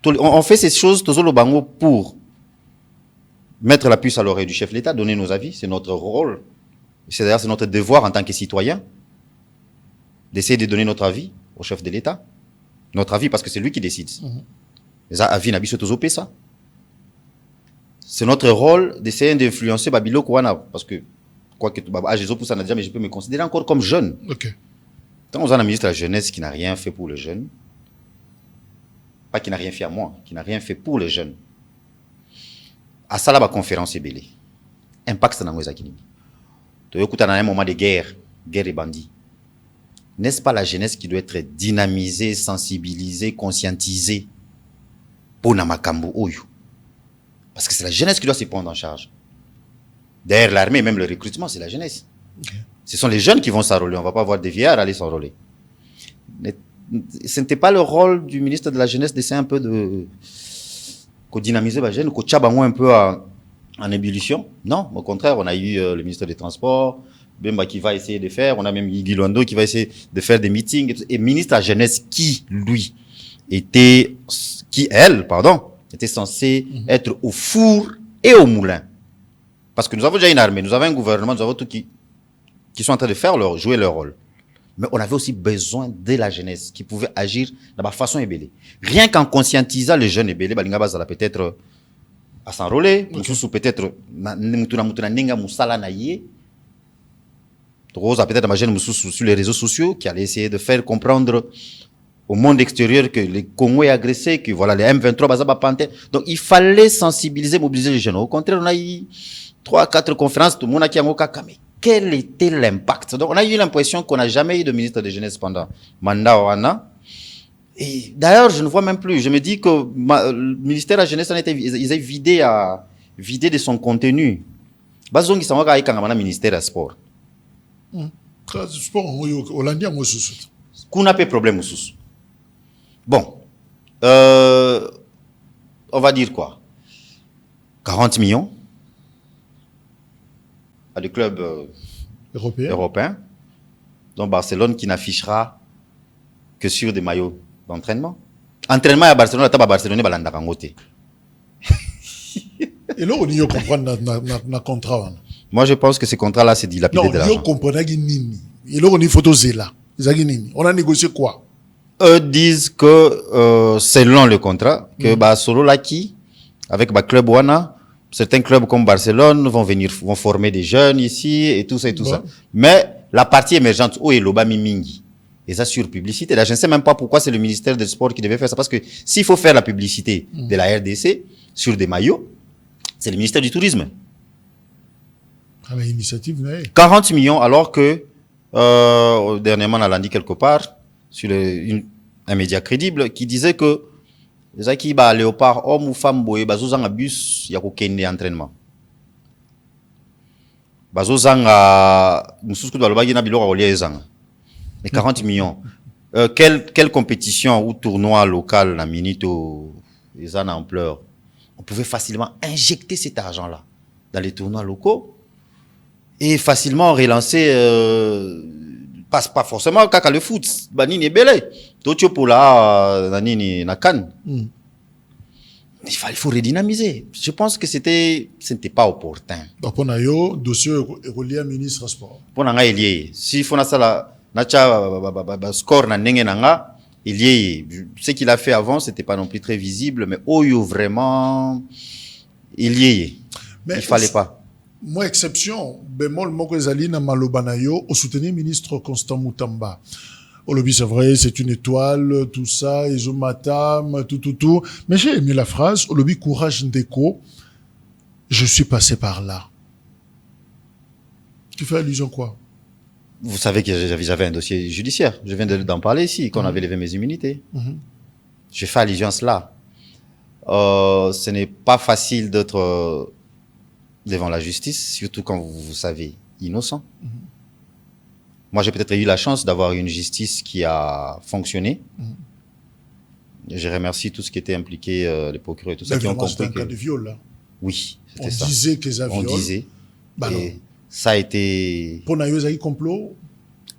B: on fait ces choses, toujours le bango pour mettre la puce à l'oreille du chef de l'État, donner nos avis. C'est notre rôle. C'est d'ailleurs notre devoir en tant que citoyen d'essayer de donner notre avis au chef de l'État. Notre avis parce que c'est lui qui décide. Les avis n'habillent toujours ça. C'est notre rôle d'essayer d'influencer Babilo Kouana parce que quoi que Jésus pour ça n'a déjà, mais je peux me considérer encore comme jeune.
A: Okay.
B: Quand on a un ministre de la jeunesse qui n'a rien fait pour les jeunes, pas qui n'a rien fait à moi, qui n'a rien fait pour les jeunes, à ça là, la conférence est belle. Impact dans nos acquis. Écoute, on a un moment de guerre et bandits. N'est-ce pas la jeunesse qui doit être dynamisée, sensibilisée, conscientisée pour Namakambu Oyo? Parce que c'est la jeunesse qui doit se prendre en charge. Derrière l'armée, même le recrutement, c'est la jeunesse. Okay. Ce sont les jeunes qui vont s'enrôler. On ne va pas voir des vieillards aller s'enrôler. Ce n'était pas le rôle du ministre de la Jeunesse d'essayer un peu de dynamiser la jeune, un peu à en ébullition. Non, au contraire, on a eu le ministre des Transports, Bemba qui va essayer de faire, on a même Guy Londo qui va essayer de faire des meetings. Et ministre de la Jeunesse qui, lui, était censé être au four et au moulin. Parce que nous avons déjà une armée, nous avons un gouvernement, nous avons tout qui sont en train de jouer leur rôle. Mais on avait aussi besoin de la jeunesse qui pouvait agir de la façon ébélée. Rien qu'en conscientisant les jeunes ébélés, Balinga Bazala peut-être à s'enrôler, ou peut-être Rosa peut-être ma jeune sur les réseaux sociaux qui allait essayer de faire comprendre au monde extérieur que les Congo est agressé, que voilà les M23 Bazaba Panté. Donc il fallait sensibiliser, mobiliser les jeunes. Au contraire, on a eu 3-4 conférences, tout le monde a dit mais quel était l'impact? Donc on a eu l'impression qu'on n'a jamais eu de ministre de jeunesse pendant mandat Oana. Et d'ailleurs, je ne vois même plus. Je me dis que le ministère de la jeunesse ils ont vidé de son contenu. Bazongi Samaka a quand ministère du sport.
A: Sport, Hollandia, moi,
B: qu'on n'a pas de problème sous. Bon, on va dire quoi? 40 millions à des clubs européens, dont Barcelone qui n'affichera que sur des maillots d'entraînement. Entraînement à Barcelone, à Barcelone, balanda kangote.
A: Et là, on y comprend na contrat.
B: Moi, je pense que ces contrats-là, c'est dilapidé de l'argent.
A: Non, on comprend nini. Et là, on y photo zéla. On a négocié quoi?
B: Eux disent que, selon le contrat, que solo Laki, avec club Wana, certains clubs comme Barcelone vont former des jeunes ici et tout ça et tout ça. Mais la partie émergente, où est l'Oba Mimingi? Et ça sur publicité. Là, je ne sais même pas pourquoi c'est le ministère des Sports qui devait faire ça. Parce que s'il faut faire la publicité de la RDC sur des maillots, c'est le ministère du Tourisme.
A: Ah, mais initiative,
B: 40 millions, alors que, dernièrement, on l'a dit quelque part, sur un média crédible, qui disait que, les aki ba léopard, homme ou femme, boye, bazozang bus, yako kende entraînement. Bazozang mususu kudu balobagi na biloko olia ezanga. Mais 40 millions. Quelle compétition ou tournoi local na minito, les en ampleur, on pouvait facilement injecter cet argent-là dans les tournois locaux et facilement relancer, pas forcément kaka le foot, banini belé. Totio pour la nanini nakan. Il faut redynamiser. Je pense que ce n'était pas opportun.
A: Donc on a eu dossier relié ministre sport.
B: Pour nga lié. Si faut na sala na score na ndenge nanga, il y ce qu'il a fait avant, c'était pas non plus très visible, mais oyo vraiment il y il fallait pas.
A: Moi exception, bémol moko ezali na maloba na yo au soutenir ministre Constant Moutamba. Olobi, c'est vrai, c'est une étoile, tout ça, Isomatam, tout. Mais j'ai aimé la phrase, Olobi, courage Ndeko, je suis passé par là. Tu fais allusion quoi?
B: Vous savez que j'avais un dossier judiciaire. Je viens d'en parler ici, qu'on avait levé mes immunités. Je fais allusion à cela. Ce n'est pas facile d'être devant la justice, surtout quand vous savez innocent. Moi, j'ai peut-être eu la chance d'avoir une justice qui a fonctionné. Je remercie tous ceux qui étaient impliqués, les procureurs et tout ça, qui ont compris
A: que... un cas de viol, là.
B: Oui, c'était ça.
A: On disait que ça viol.
B: On disait.
A: Bah
B: et ça a été...
A: Pour Nayo, ça complot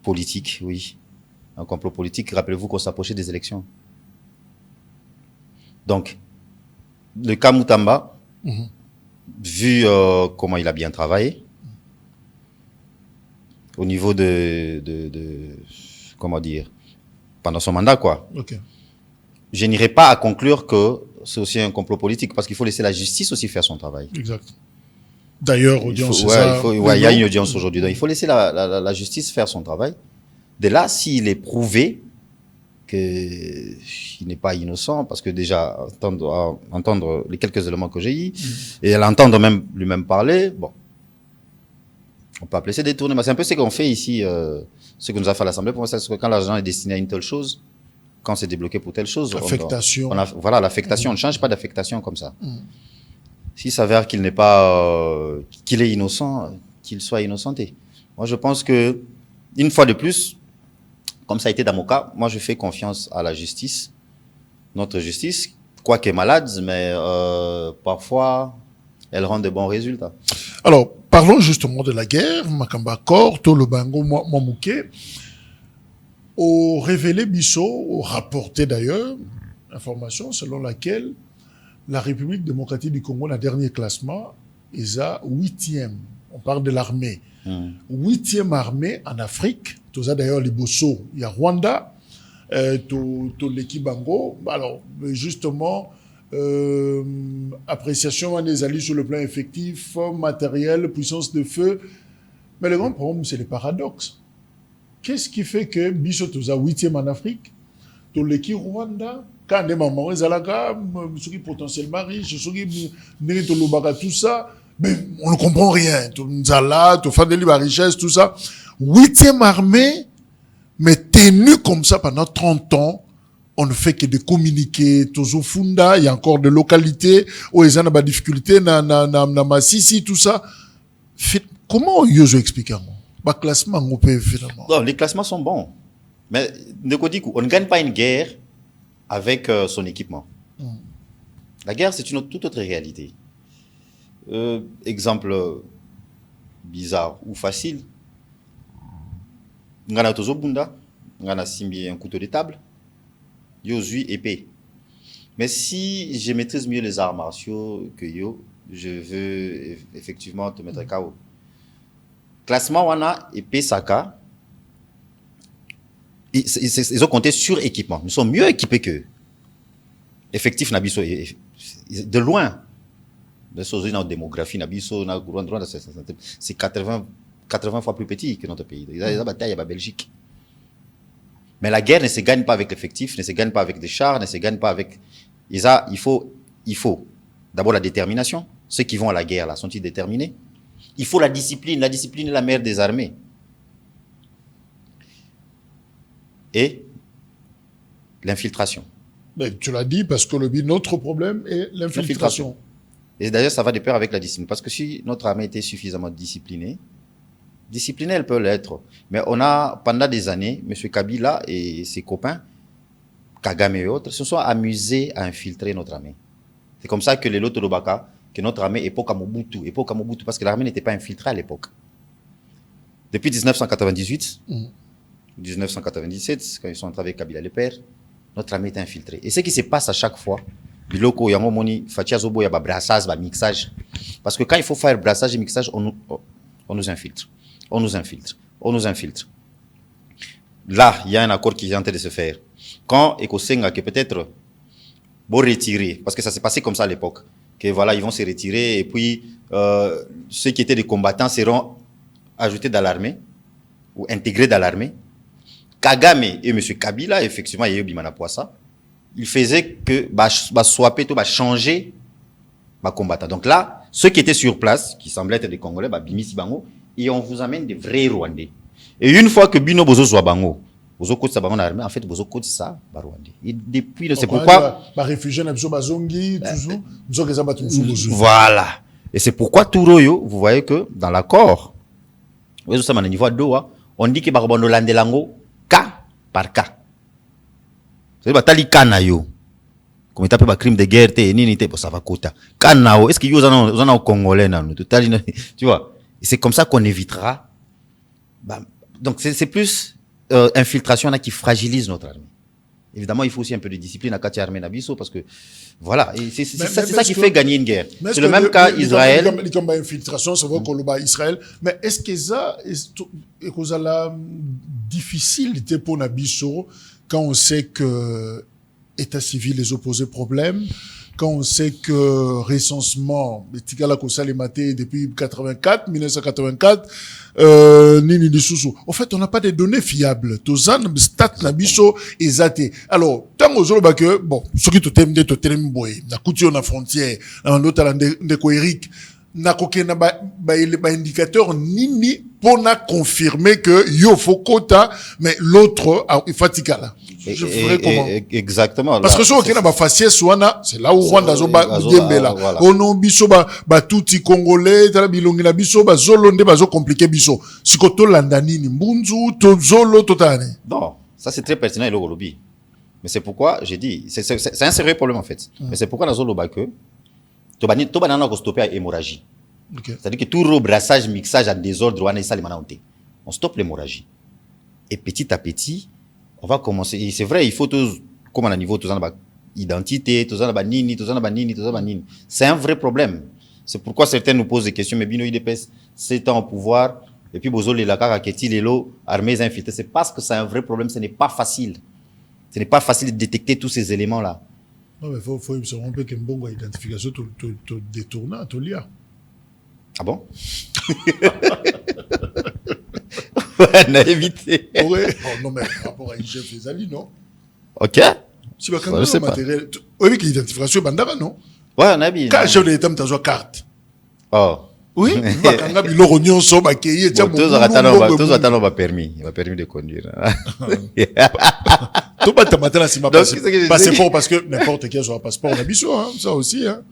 B: politique, oui. Un complot politique. Rappelez-vous qu'on s'approchait des élections. Donc, le cas Moutamba, vu comment il a bien travaillé, au niveau comment dire, pendant son mandat, quoi. Je n'irai pas à conclure que c'est aussi un complot politique, parce qu'il faut laisser la justice aussi faire son travail.
A: Exact. D'ailleurs, audience,
B: il y a une audience aujourd'hui. Donc, il faut laisser la justice faire son travail. De là, s'il est prouvé qu'il n'est pas innocent, parce que déjà, entendre les quelques éléments que j'ai eus, et à l'entendre même lui-même parler, bon, on peut appeler ça détourner, mais c'est un peu ce qu'on fait ici, ce que nous a fait à l'Assemblée. Pour moi, c'est que quand l'argent est destiné à une telle chose, quand c'est débloqué pour telle chose,
A: affectation.
B: Voilà, l'affectation. On ne change pas d'affectation comme ça. S'il s'avère qu'il n'est pas, qu'il est innocent, qu'il soit innocenté. Moi, je pense que, une fois de plus, comme ça a été dans mon cas, moi, je fais confiance à la justice, notre justice, quoique malade, mais parfois, elles rendent de bons résultats.
A: Alors, parlons justement de la guerre. Makamba Kor, to le bango Mouké. Au révélé Bisso, au rapporté d'ailleurs, information selon laquelle la République démocratique du Congo, dans le dernier classement, est à 8e. On parle de l'armée. 8e armée en Afrique. Tout ça d'ailleurs, les Bosso. Il y a Rwanda, tout l'équipe Bango. Alors, justement, appréciation des alliés sur le plan effectif, matériel, puissance de feu. Mais le grand problème, c'est le paradoxe. Qu'est-ce qui fait que Bisso est 8e en Afrique, tout l'équipe Rwanda, quand des mamans, ils sont potentiellement riches, tout ça, mais on ne comprend rien. Tout Nzala, tout fait de la richesse, tout ça. 8e armée, mais tenue comme ça pendant 30 ans, on ne fait que de communiquer. Tozo Funda, il y a encore des localités où ils ont des difficultés, na Massissi, tout ça. Comment ils expliquent? Le classement, on peut finalement.
B: Non, les classements sont bons. Mais on ne gagne pas une guerre avec son équipement. La guerre, c'est une toute autre réalité. Exemple bizarre ou facile. On a Tozo Bunda, on a Simbi un couteau de table, Yozui épée. Mais si je maîtrise mieux les arts martiaux que Yo, je veux effectivement te mettre KO. Classement, on a épée Saka. Ils ont compté sur équipement. Nous sommes mieux équipés qu'eux. Effectif Nabiso, de loin. De choses dans la démographie, Nabiso, c'est 80 fois plus petit que notre pays. Ils ont des batailles à la Belgique. Mais la guerre ne se gagne pas avec l'effectif, ne se gagne pas avec des chars, ne se gagne pas avec. Il faut d'abord la détermination. Ceux qui vont à la guerre, là, sont-ils déterminés? Il faut la discipline. La discipline est la mère des armées. Et l'infiltration.
A: Mais tu l'as dit parce que notre problème est l'infiltration.
B: Et d'ailleurs, ça va de pair avec la discipline. Parce que si notre armée était suffisamment disciplinée, elle peut l'être. Mais on a, pendant des années, M. Kabila et ses copains, Kagame et autres, se sont amusés à infiltrer notre armée. C'est comme ça que les Lotolobaka, que notre armée, époque à Mobutu, parce que l'armée n'était pas infiltrée à l'époque. Depuis 1998, 1997, quand ils sont entrés avec Kabila le père, notre armée était infiltrée. Et ce qui se passe à chaque fois, biloko yango moni fatia zobo ya ba brassage, ba mixage, parce que quand il faut faire brassage et mixage, on nous infiltre. On nous infiltre. Là, il y a un accord qui est en train de se faire. Quand Ekosenga, que peut-être, bon retirer, parce que ça s'est passé comme ça à l'époque, que voilà, ils vont se retirer, et puis, ceux qui étaient des combattants seront ajoutés dans l'armée, ou intégrés dans l'armée. Kagame et M. Kabila, effectivement, il y a eu Bimana Poissa, ils faisaient que, swapper tout, changer, combattant. Donc là, ceux qui étaient sur place, qui semblaient être des Congolais, Bimisi Bango, et on vous amène des vrais Rwandais. Et une fois que Bino Bozo soit Bango, Bozo Koti Sabango l'armée, en fait, Bozo Koti ça, Rwandais. Et depuis, c'est pourquoi.
A: Réfugiés, Bazongi, toujours,
B: voilà. Et c'est pourquoi Touroyo, vous voyez que dans l'accord, au niveau de Doha, on dit que Barobono Landelango, cas par cas. C'est-à-dire, Tali Kanayo. Comme il appelle crime de guerre, ça va kota. Kanao, est-ce qu'il y a un Congolais, tu vois? Et c'est comme ça qu'on évitera. Donc, c'est plus infiltration qui fragilise notre armée. Évidemment, il faut aussi un peu de discipline à Katia Armée Nabiso parce que, voilà, c'est ça qui fait gagner une guerre. C'est le même cas Israël.
A: Les combats infiltration, c'est vrai qu'on le bat Israël. Mais est-ce que ça, est-ce la difficulté pour Nabiso quand on sait que État civil les opposés problème, quand on sait que recensement, depuis 1984, Nini Dissoussou. En fait, on n'a pas de données fiables. Tozan, stat, nabiso, exaté. Alors, tant aux autres, que, bon, ceux qui te t'aiment, boy, na couture, na frontière, na l'autre, na Eric, na koke na ba indicateur nini pour na confirmer que yo faut quota, mais l'autre, il fatigue là. Je ferai comment?
B: Exactement.
A: Parce que ce qui n'a pas faciès, c'est là où Rwanda zoba Diembela. On a biso ba tuti congolais, tala bilongi na biso ba zolonde ba zo compliqué biso. Sikoto landanini mbunzu to zolo totane.
B: Non, ça c'est très pertinent et le lobby. Mais c'est pourquoi j'ai dit, c'est un sérieux problème en fait. Mais c'est pourquoi dans Zoloba que to banana ko stopper l'hémorragie.
A: Okay.
B: C'est-à-dire que tout rebrassage, mixage à désordre, on stoppe l'hémorragie. Et petit à petit, on va commencer. Et c'est vrai, il faut tous, comme on a niveau, tous en identité, tous en nini. C'est un vrai problème. C'est pourquoi certains nous posent des questions. Mais Bino IDPS, 7 ans au pouvoir, et puis Bozo Lelaka, Keti, Lelo, armées infiltrées. C'est parce que c'est un vrai problème. Ce n'est pas facile. Ce n'est pas facile de détecter tous ces éléments-là.
A: Non, mais faut se rendre qu'une bonne identification, tu détournes, tu lis.
B: Ah bon? Ouais, on a évité.
A: Ouais. Oh, non, mais par rapport à une chef des alliés, non?
B: Ok.
A: Si quand même matériel. Oui, que l'identification bandara, non?
B: Ouais, on a bien.
A: Quand chef de l'État, tu as une carte.
B: Oh.
A: Oui, quand même, il aura une somme à payer.
B: Tous attendent permis de conduire.
A: Tout pas matin là, c'est ma passeport parce que n'importe qui a son passeport, on a biso, hein, ça aussi, hein.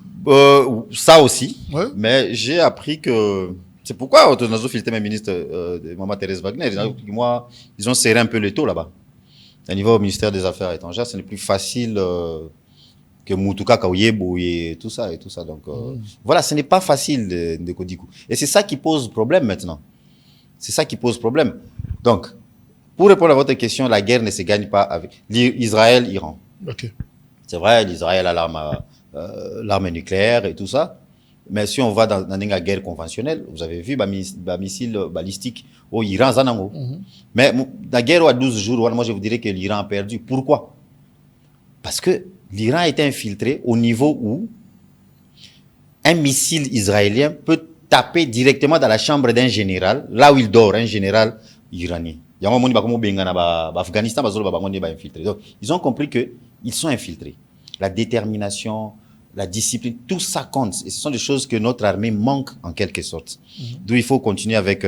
B: Ça aussi.
A: Ouais.
B: Mais j'ai appris que c'est pourquoi on a filtré mes ministres de Maman Thérèse Wagner. Moi, ils ont serré un peu le taux là-bas. Au niveau du ministère des Affaires étrangères, ce n'est plus facile que Moutouka Kaouyebo et tout ça. Donc voilà, ce n'est pas facile de Kodikou. Et c'est ça qui pose problème maintenant. C'est ça qui pose problème. Donc, pour répondre à votre question, la guerre ne se gagne pas avec Israël-Iran.
A: Okay.
B: C'est vrai, l'Israël a l'arme nucléaire et tout ça. Mais si on va dans une guerre conventionnelle, vous avez vu, missile balistique au Iran, Zanango. Mais la guerre à 12 jours, moi je vous dirais que l'Iran a perdu. Pourquoi? Parce que l'Iran a été infiltré au niveau où un missile israélien peut taper directement dans la chambre d'un général, là où il dort, un général iranien. Donc, ils ont compris qu'ils sont infiltrés. La détermination, la discipline, tout ça compte. Et ce sont des choses que notre armée manque en quelque sorte. D'où il faut continuer avec,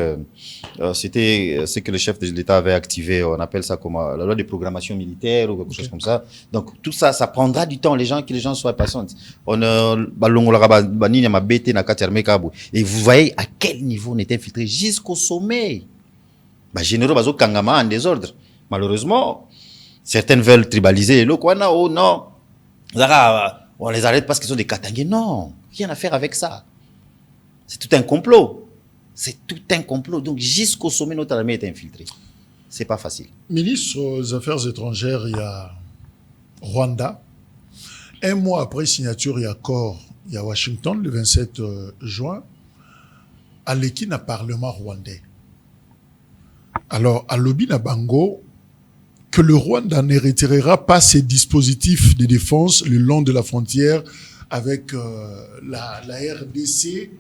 B: c'était ce que le chef de l'État avait activé, on appelle ça comme la loi de programmation militaire ou quelque chose comme ça. Donc tout ça, ça prendra du temps, que les gens soient patients. Et vous voyez à quel niveau on est infiltré jusqu'au sommet. Généraux bazo kangama en désordre. Malheureusement, certaines veulent tribaliser les Lokwana. Oh non, on les arrête parce qu'ils sont des Katangais. Non, rien à faire avec ça. C'est tout un complot. C'est tout un complot. Donc jusqu'au sommet, notre armée est infiltrée. C'est pas facile.
A: Ministre des Affaires étrangères, il y a Rwanda. Un mois après signature et accord, il y a Washington, le 27 juin, à l'équipe parlement rwandais. Alors, à Lobina Bango, que le Rwanda ne retirera pas ses dispositifs de défense le long de la frontière avec la RDC,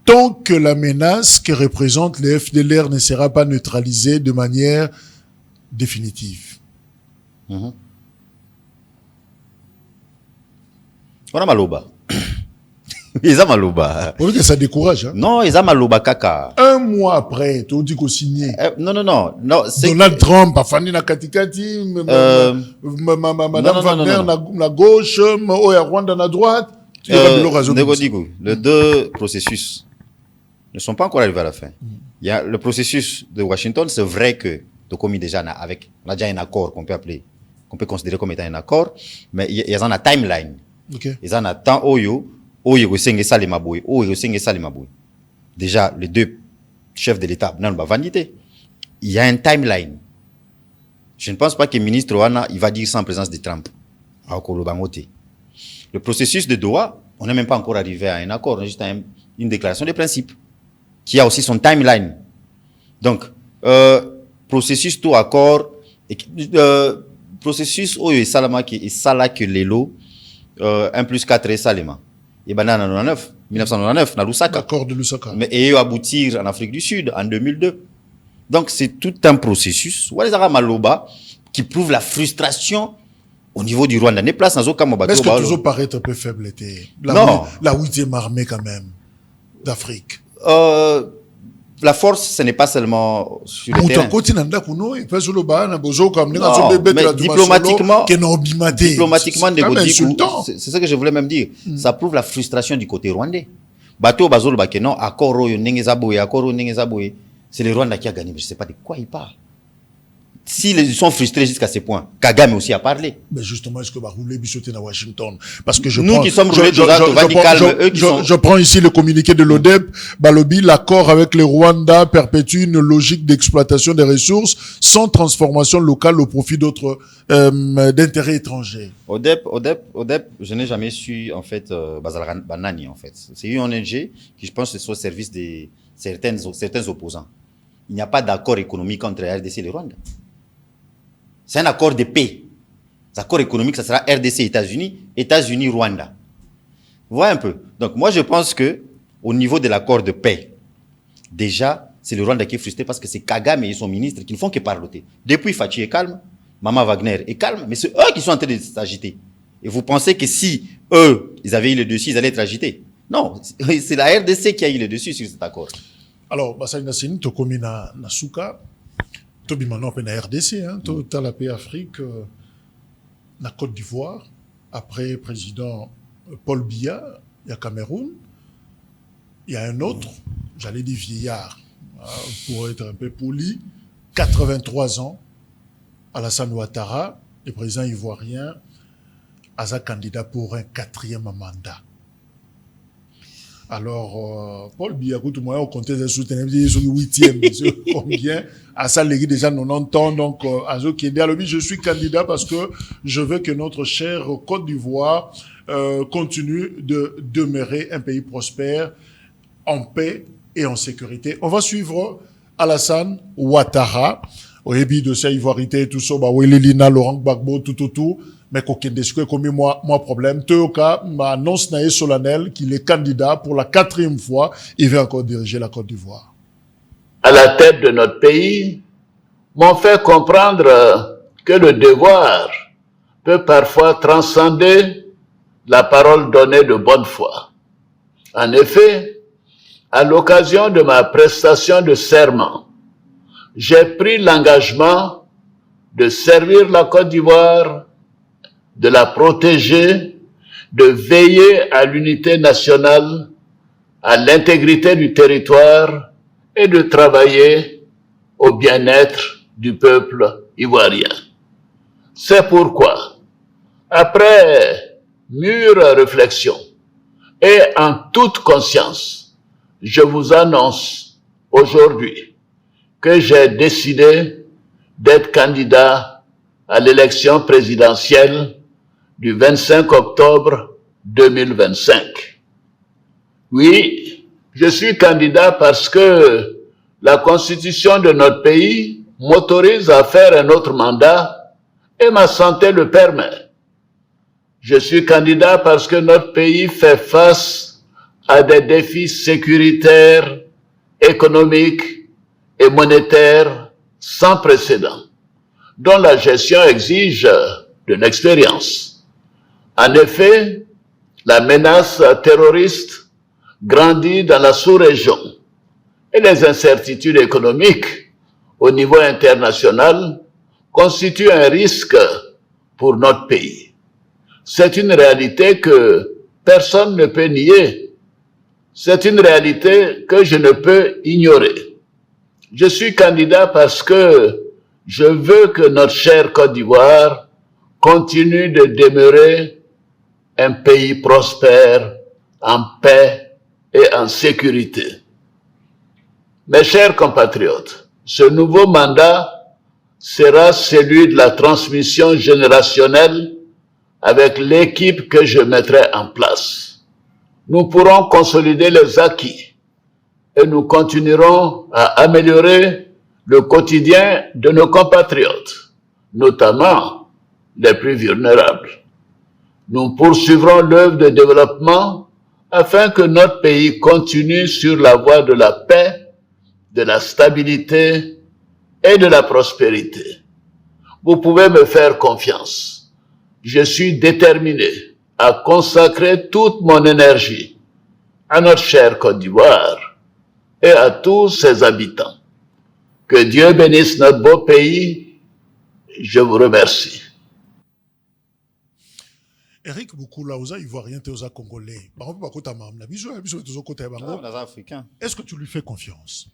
A: tant que la menace que représente le FDLR ne sera pas neutralisée de manière définitive.
B: On a maloba. Ils ont maloba.
A: Vous voyez que ça décourage, hein?
B: Non, ils ont maloba kaka.
A: Un mois après, tu dis qu'on signe.
B: Non.
A: Donald Trump, Afani na katikati, Madame Wagner na gauche, Oya Rwanda na droite.
B: Les deux processus ne sont pas encore arrivés à la fin. Il y a le processus de Washington, c'est vrai que on a déjà un accord qu'on peut considérer comme étant un accord, mais il y a un timeline.
A: Okay.
B: Il y a un temps déjà, les deux chefs de l'État, il y a un timeline. Je ne pense pas que le ministre Ouana, il va dire ça en présence de Trump. Le processus de Doha, on n'est même pas encore arrivé à un accord, on a juste une déclaration de principe qui a aussi son timeline. Donc, processus tout accord, processus où il salama qui est sala que l'élo 1 plus 4 est salima. Et ben 1999, na Lusaka.
A: L'accord de Lusaka.
B: Mais et aboutir en Afrique du Sud en 2002. Donc c'est tout un processus. Walezara Maloba qui prouve la frustration au niveau du Rwanda. N'est place dans aucun moment.
A: Est-ce que toujours paraît un peu faible
B: non.
A: La 8e armée quand même d'Afrique.
B: La force, ce n'est pas seulement sur le terrain. Diplomatiquement, c'est ce que je voulais même dire. Ça prouve la frustration du côté rwandais. Bateau Bazolo Bakeno, c'est le Rwanda qui a gagné, mais je ne sais pas de quoi il parle. S'ils sont frustrés jusqu'à ce point, Kagame aussi a parlé.
A: Mais justement, est-ce que va rouler bichoter à Washington? Parce que je
B: Nous
A: prends,
B: qui sommes
A: je prends ici le communiqué de l'ODEP, Balobi, l'accord avec le Rwanda perpétue une logique d'exploitation des ressources sans transformation locale au profit d'autres d'intérêts étrangers.
B: ODEP, je n'ai jamais su, en fait, Bazal Banani, en fait. C'est une ONG qui, je pense, est au service de certains opposants. Il n'y a pas d'accord économique entre la RDC et le Rwanda. C'est un accord de paix. L'accord économique, ça sera RDC, États-Unis, États-Unis, Rwanda. Vous voyez un peu. Donc, moi, je pense que au niveau de l'accord de paix, déjà, c'est le Rwanda qui est frustré parce que c'est Kagame et son ministre qui ne font que parloter. Depuis, Fachi est calme, Mama Wagner est calme, mais c'est eux qui sont en train de s'agiter. Et vous pensez que si eux, ils avaient eu le dessus, ils allaient être agités? Non, c'est la RDC qui a eu le dessus sur cet accord.
A: Alors, Basai Nassini, tu as na Souka, tu as maintenant na RDC, tu as la paix Afrique, na Côte d'Ivoire, après président Paul Biya, il y a Cameroun, il y a un autre, j'allais dire vieillard, pour être un peu poli, 83 ans, Alassane Ouattara, le président ivoirien, a candidat pour un 4e mandat. Alors, Paul Biya, tout le monde, on comptait des soutenir, il est 8e, combien, à ça, les déjà 90 ans, donc, à ce qui est dit, je suis candidat parce que je veux que notre chère Côte d'Ivoire, continue de demeurer un pays prospère, en paix et en sécurité. On va suivre Alassane Ouattara, au début de sa ivoirité, tout ça, bah, Lina, Laurent Gbagbo, tout, mais qu'aucun disque comme moi problème. Théoka m'annonce naïe solennel qu'il est candidat pour la 4e fois. Il va encore diriger la Côte d'Ivoire.
C: À la tête de notre pays, m'ont fait comprendre que le devoir peut parfois transcender la parole donnée de bonne foi. En effet, à l'occasion de ma prestation de serment, j'ai pris l'engagement de servir la Côte d'Ivoire, de la protéger, de veiller à l'unité nationale, à l'intégrité du territoire et de travailler au bien-être du peuple ivoirien. C'est pourquoi, après mûre réflexion et en toute conscience, je vous annonce aujourd'hui que j'ai décidé d'être candidat à l'élection présidentielle du 25 octobre 2025. Oui, je suis candidat parce que la constitution de notre pays m'autorise à faire un autre mandat et ma santé le permet. Je suis candidat parce que notre pays fait face à des défis sécuritaires, économiques et monétaires sans précédent, dont la gestion exige de l'expérience. En effet, la menace terroriste grandit dans la sous-région et les incertitudes économiques au niveau international constituent un risque pour notre pays. C'est une réalité que personne ne peut nier. C'est une réalité que je ne peux ignorer. Je suis candidat parce que je veux que notre chère Côte d'Ivoire continue de demeurer un pays prospère, en paix et en sécurité. Mes chers compatriotes, ce nouveau mandat sera celui de la transmission générationnelle avec l'équipe que je mettrai en place. Nous pourrons consolider les acquis et nous continuerons à améliorer le quotidien de nos compatriotes, notamment les plus vulnérables. Nous poursuivrons l'œuvre de développement afin que notre pays continue sur la voie de la paix, de la stabilité et de la prospérité. Vous pouvez me faire confiance. Je suis déterminé à consacrer toute mon énergie à notre chère Côte d'Ivoire et à tous ses habitants. Que Dieu bénisse notre beau pays. Je vous remercie.
A: Eric Boukoula, oza ivoirien, te oza congolais. Est-ce que tu lui fais confiance?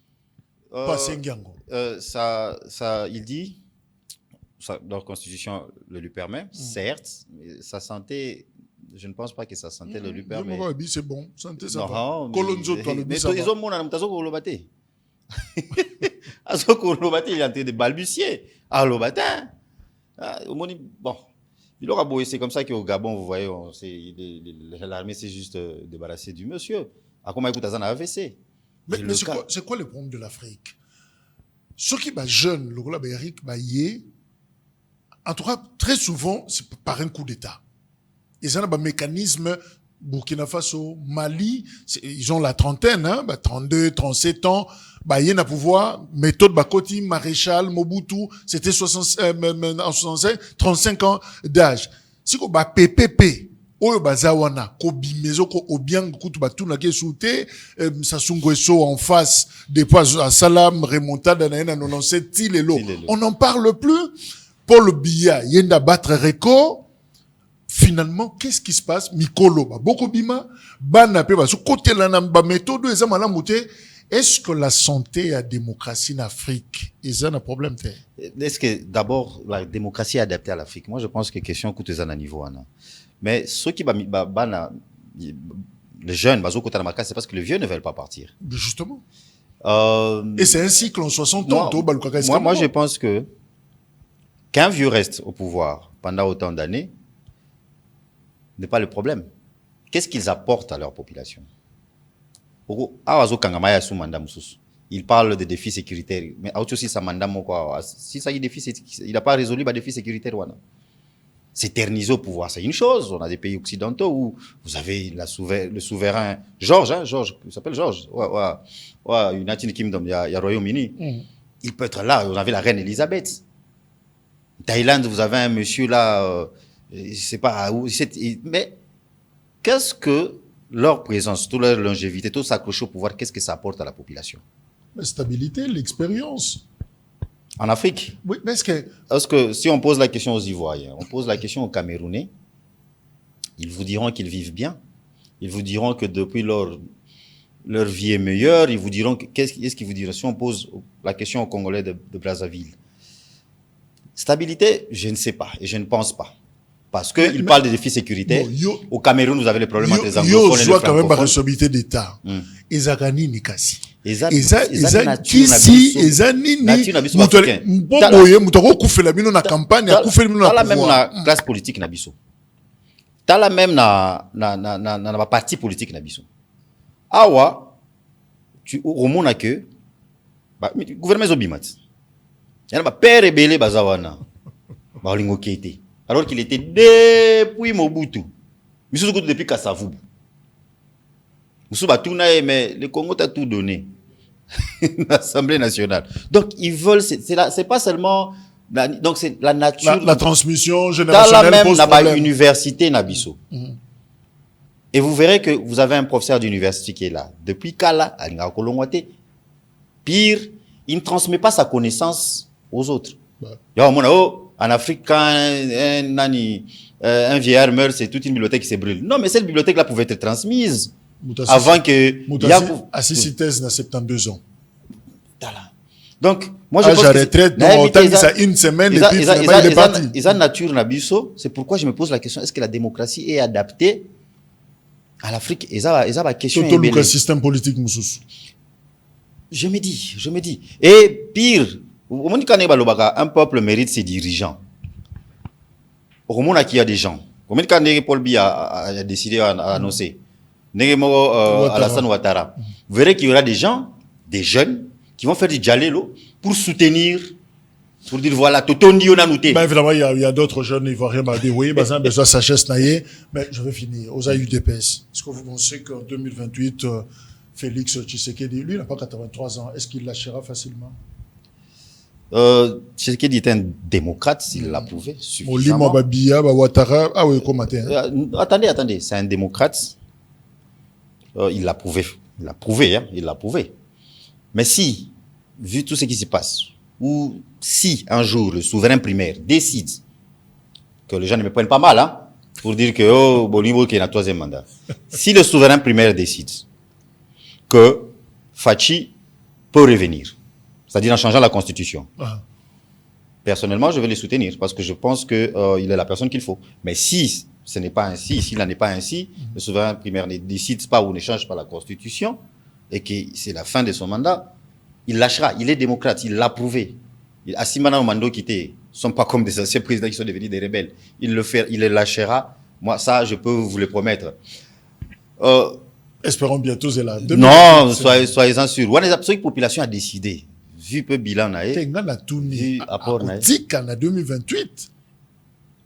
B: Il dit, leur constitution le lui permet, certes, mais sa santé, je ne pense pas que sa santé le lui permet.
A: C'est bon, santé ça va.
B: Non,
A: Colonzo, toi, le
B: mais
A: ça
B: ils
A: va.
B: ont mon Azoko Lobate. Azoko Lobate, il est en train de balbutier. Ah, Lobate. Bon, il aura beau, c'est comme ça qu'au Gabon, vous voyez, l'armée s'est juste débarrassée du monsieur. À comment écoute Azan AVC.
A: Mais c'est quoi le problème de l'Afrique? Ceux qui sont jeunes, le rôle d'Eric, en tout cas, très souvent, c'est par un coup d'État. Ils ont un mécanisme, Burkina Faso, Mali, ils ont la trentaine, 32, 37 ans, il y a un pouvoir, méthode Bakoti, Maréchal, Mobutu, c'était en 65, 35 ans d'âge. Si vous PPP, oyo bazawana ko bimezo ko obiang kutu batuna ke soute Sassou Nguesso en face des pas à Salam remontada na 97 Tilelo. On n'en parle plus. Paul Biya yenda battre record. Finalement, qu'est-ce qui se passe? Mikolo beaucoup bima bana pe ba so côté la na ba méthode ezamala muté. Est-ce que la santé et la démocratie en Afrique est un problème?
B: Est-ce que d'abord la démocratie est adaptée à l'Afrique? Moi je pense que question coûte à niveau ana. Mais ceux qui les jeunes, c'est parce que les vieux ne veulent pas partir.
A: Justement. Et c'est un cycle en 60 ans.
B: Moi, je pense que qu'un vieux reste au pouvoir pendant autant d'années n'est pas le problème. Qu'est-ce qu'ils apportent à leur population? Il parle des défis sécuritaires. Mais aussi, ça si ça y est défi, il n'a pas résolu les défis sécuritaires. S'éterniser au pouvoir, c'est une chose. On a des pays occidentaux où vous avez le souverain Georges, il s'appelle Georges. Il y a Royaume-Uni. Il peut être là. Vous avez la reine Elisabeth. Thaïlande, vous avez un monsieur là, je sais pas où. Mais qu'est-ce que leur présence, toute leur longévité, tout s'accrocher au pouvoir, qu'est-ce que ça apporte à la population?
A: La stabilité, l'expérience.
B: En Afrique?
A: Oui, mais
B: est-ce que si on pose la question aux Ivoiriens, on pose la question aux Camerounais, ils vous diront qu'ils vivent bien. Ils vous diront que depuis leur vie est meilleure. Ils vous diront qu'est-ce qu'ils vous diront si on pose la question aux Congolais de Brazzaville. Stabilité, je ne sais pas et je ne pense pas. Parce qu'ils parlent des défis sécuritaires. Au Cameroun, vous avez les problèmes entre les anglophones et les francophones.
A: Quand même la responsabilité d'État. Ezagani Nikasi.
B: Tala même la classe politique nabiso. Tala même na parti politique nabiso. Awa, tu remona que gouvernement zobimat. Yana ba père rebelle bazawana. Ba olingo kete. Alors qu'il était depuis Mobutu. Monsieur Zougou depuis Kassavou. Monsieur Batouna, mais le Congo t'a tout donné. L'Assemblée nationale. Donc, ils veulent, c'est pas seulement, donc c'est la nature.
A: La transmission générationnelle
B: même
A: pose
B: problème. Dans
A: l'université
B: Nabiso. Et vous verrez que vous avez un professeur d'université qui est là. Depuis Kala, à Kolongwate. Pire, il ne transmet pas sa connaissance aux autres. En Afrique, quand un vieillard meurt, c'est toute une bibliothèque qui se brûle. Non, mais cette bibliothèque-là pouvait être transmise avant que...
A: Assisi thèse dans 72 ans.
B: Donc, moi je pense
A: que c'est une semaine et puis finalement il est parti.
B: Ils ont nature nabiso, c'est pourquoi je me pose la question, est-ce que la démocratie est adaptée à l'Afrique? Ils ont la question.
A: Tout le système politique, Moussous.
B: Je me dis. Et pire, un peuple mérite ses dirigeants. Au moment où il y a des gens, comme quand Paul Biya a décidé à annoncer, Alassane Ouattara, vous verrez qu'il y aura des gens, des jeunes, qui vont faire du djalelo pour soutenir, pour dire voilà, Totondi on a noté.
A: Évidemment, il y a d'autres jeunes ivoiriens qui disent oui, besoin de sagesse naïe, mais je vais finir. Aux UDPS, est-ce que vous pensez qu'en 2028, Félix Tshisekedi, lui, il n'a pas 83 ans, est-ce qu'il lâchera facilement?
B: Tshisekedi est un démocrate, s'il l'a prouvé suffisamment. Attendez, c'est un démocrate. Il l'a prouvé. Il l'a prouvé. Mais si, vu tout ce qui se passe, ou si un jour le souverain primaire décide que les gens ne me prennent pas mal, pour dire que Bolivie qui est dans 3e mandat, si le souverain primaire décide que Fachi peut revenir, c'est-à-dire en changeant la constitution, Personnellement, je vais les soutenir parce que je pense que il est la personne qu'il faut. Mais si ce n'est pas ainsi, s'il n'en est pas ainsi, le souverain primaire ne décide pas ou ne change pas la Constitution et que c'est la fin de son mandat, il lâchera. Il est démocrate, il l'a prouvé. Assimana Mando qui ne sont pas comme des anciens présidents qui sont devenus des rebelles. Il le lâchera. Moi, ça, je peux vous le promettre.
A: Espérons bientôt, c'est là.
B: Non, soyez-en sûrs. La population a décidé. Vu peu bilan, vu apport,
A: en 2028.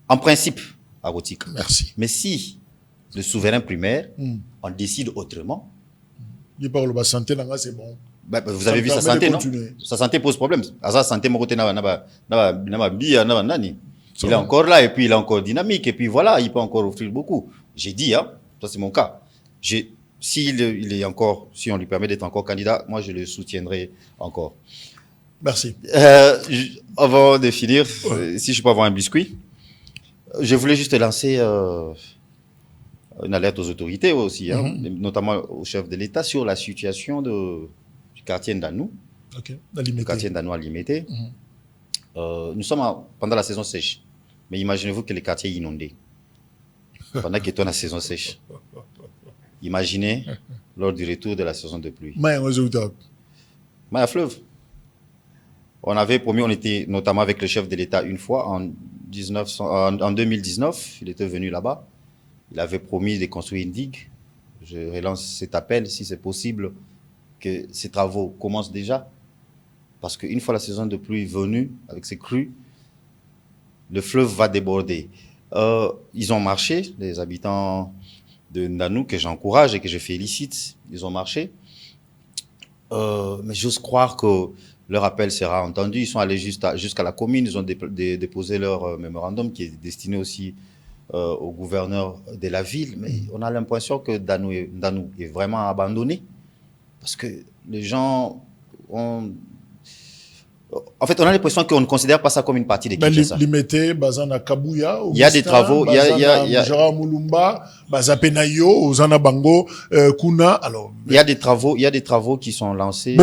B: En principe, à Rotique.
A: Merci.
B: Mais si le souverain primaire, on décide autrement.
A: Il parle de la santé, c'est bon.
B: Vous avez vu sa santé, non? Sa santé pose problème. Sa santé, il est encore là, et puis il est encore dynamique, et puis voilà, il peut encore offrir beaucoup. J'ai dit, hein, ça c'est mon cas. Si on lui permet d'être encore candidat, moi je le soutiendrai encore.
A: Merci.
B: Avant de finir, si je peux avoir un biscuit, je voulais juste lancer une alerte aux autorités aussi, notamment au chef de l'État, sur la situation du quartier Ndanou. Le quartier Ndanou à Limité. Nous sommes pendant la saison sèche. Mais imaginez-vous que le quartier est inondé. Pendant qu'il est dans la saison sèche. Imaginez lors du retour de la saison de pluie. Maya fleuve. On avait promis, on était notamment avec le chef de l'État une fois, en 2019, il était venu là-bas. Il avait promis de construire une digue. Je relance cet appel, si c'est possible, que ces travaux commencent déjà. Parce qu'une fois la saison de pluie venue, avec ses crues, le fleuve va déborder. Ils ont marché, les habitants de Ndanou, que j'encourage et que je félicite, ils ont marché. Mais j'ose croire que leur appel sera entendu. Ils sont allés jusqu'à la commune, ils ont déposé leur mémorandum qui est destiné aussi au gouverneur de la ville. Mais on a l'impression que Ndanou est vraiment abandonné. Parce que les gens ont... En fait, on a l'impression qu'on ne considère pas ça comme une partie de Kinshasa.
A: Limité, Bazana Kabuya,
B: il y a des travaux, il y a
A: Jara Mulumba, Bazapenayo, Ozana Bango, Kuna. Alors,
B: il y a des travaux qui sont lancés.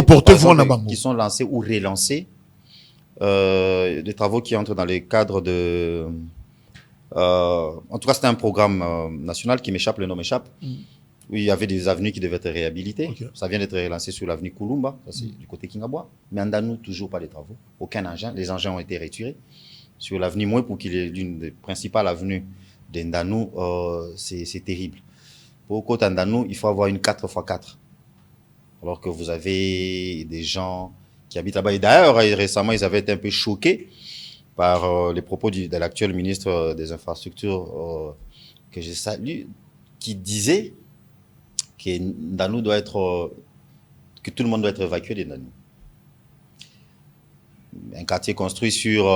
B: Qui sont lancés ou relancés. Des travaux qui entrent dans les cadres de, en tout cas, c'était un programme national qui m'échappe, le nom m'échappe. Où il y avait des avenues qui devaient être réhabilitées. Ça vient d'être relancé sur l'avenue Kulumba, ça c'est du côté Kingabois. Mais en Ndanou, toujours pas de travaux. Aucun engin. Les engins ont été retirés. Sur l'avenue Moué, pour qu'il est l'une des principales avenues de Ndanou, c'est terrible. Pour côté Ndanou, il faut avoir une 4x4. Alors que vous avez des gens qui habitent là-bas. Et d'ailleurs, récemment, ils avaient été un peu choqués par les propos de l'actuel ministre des Infrastructures, que je salue, qui disait que Ndanou doit être, que tout le monde doit être évacué de Ndanou. Un quartier construit sur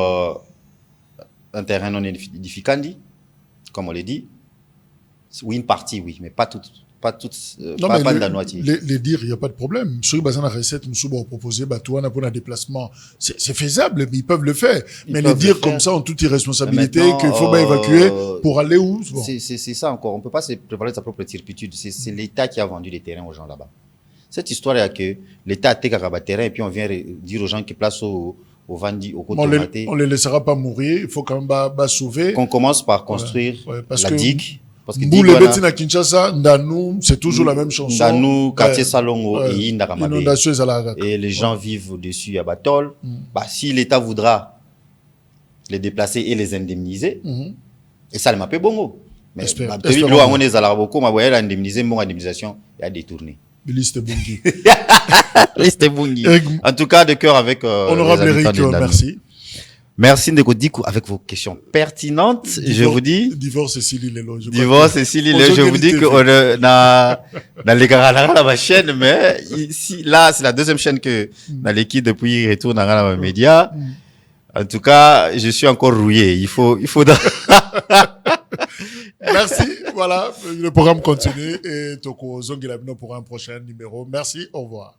B: un terrain non édificant, comme on l'a dit. Oui, une partie, oui, mais pas toute. Pas Ndanoati.
A: Les dire, il n'y a pas de problème. Sur le bassin de recette, nous sommes proposés, pour un déplacement. C'est faisable, mais ils peuvent le faire. Mais les dire comme ça, en toute irresponsabilité, qu'il faut évacuer pour aller où?
B: C'est ça encore. On ne peut pas se préparer de sa propre turpitude. C'est l'État qui a vendu les terrains aux gens là-bas. Cette histoire est que l'État a été un terrain et puis on vient dire aux gens qui placent au Vandi, au Cotomaté.
A: On les laissera pas mourir. Il faut quand même sauver.
B: Qu'on commence par construire la digue.
A: Parce que les bêtises à Kinshasa, Ndanou, c'est toujours la même chanson.
B: Ndanou, quartier Salongo et Indaramabé.
A: Et
B: les gens vivent au-dessus à Batol. Si l'État voudra les déplacer et les indemniser, et ça, le m'a bongo. Mais l'eau à mon beaucoup, ma voyelle indemnisé, mon indemnisation, et à détourner.
A: Liste Bungi.
B: Liste Bungi. En tout cas, de cœur avec
A: Honorable Eric, merci.
B: Merci Ndeko Dikou avec vos questions pertinentes. Je vous dis.
A: Divorce et Sili Lelo.
B: Divorce et Sili Lelo. Je vous dis qu'on a dans les gars la chaîne, mais ici, là, c'est la deuxième chaîne que dans l'équipe depuis retour dans la média. En tout cas, je suis encore rouillé. Il faut.
A: Merci. Voilà. Le programme continue et Toko Zongilabino pour un prochain numéro. Merci. Au revoir.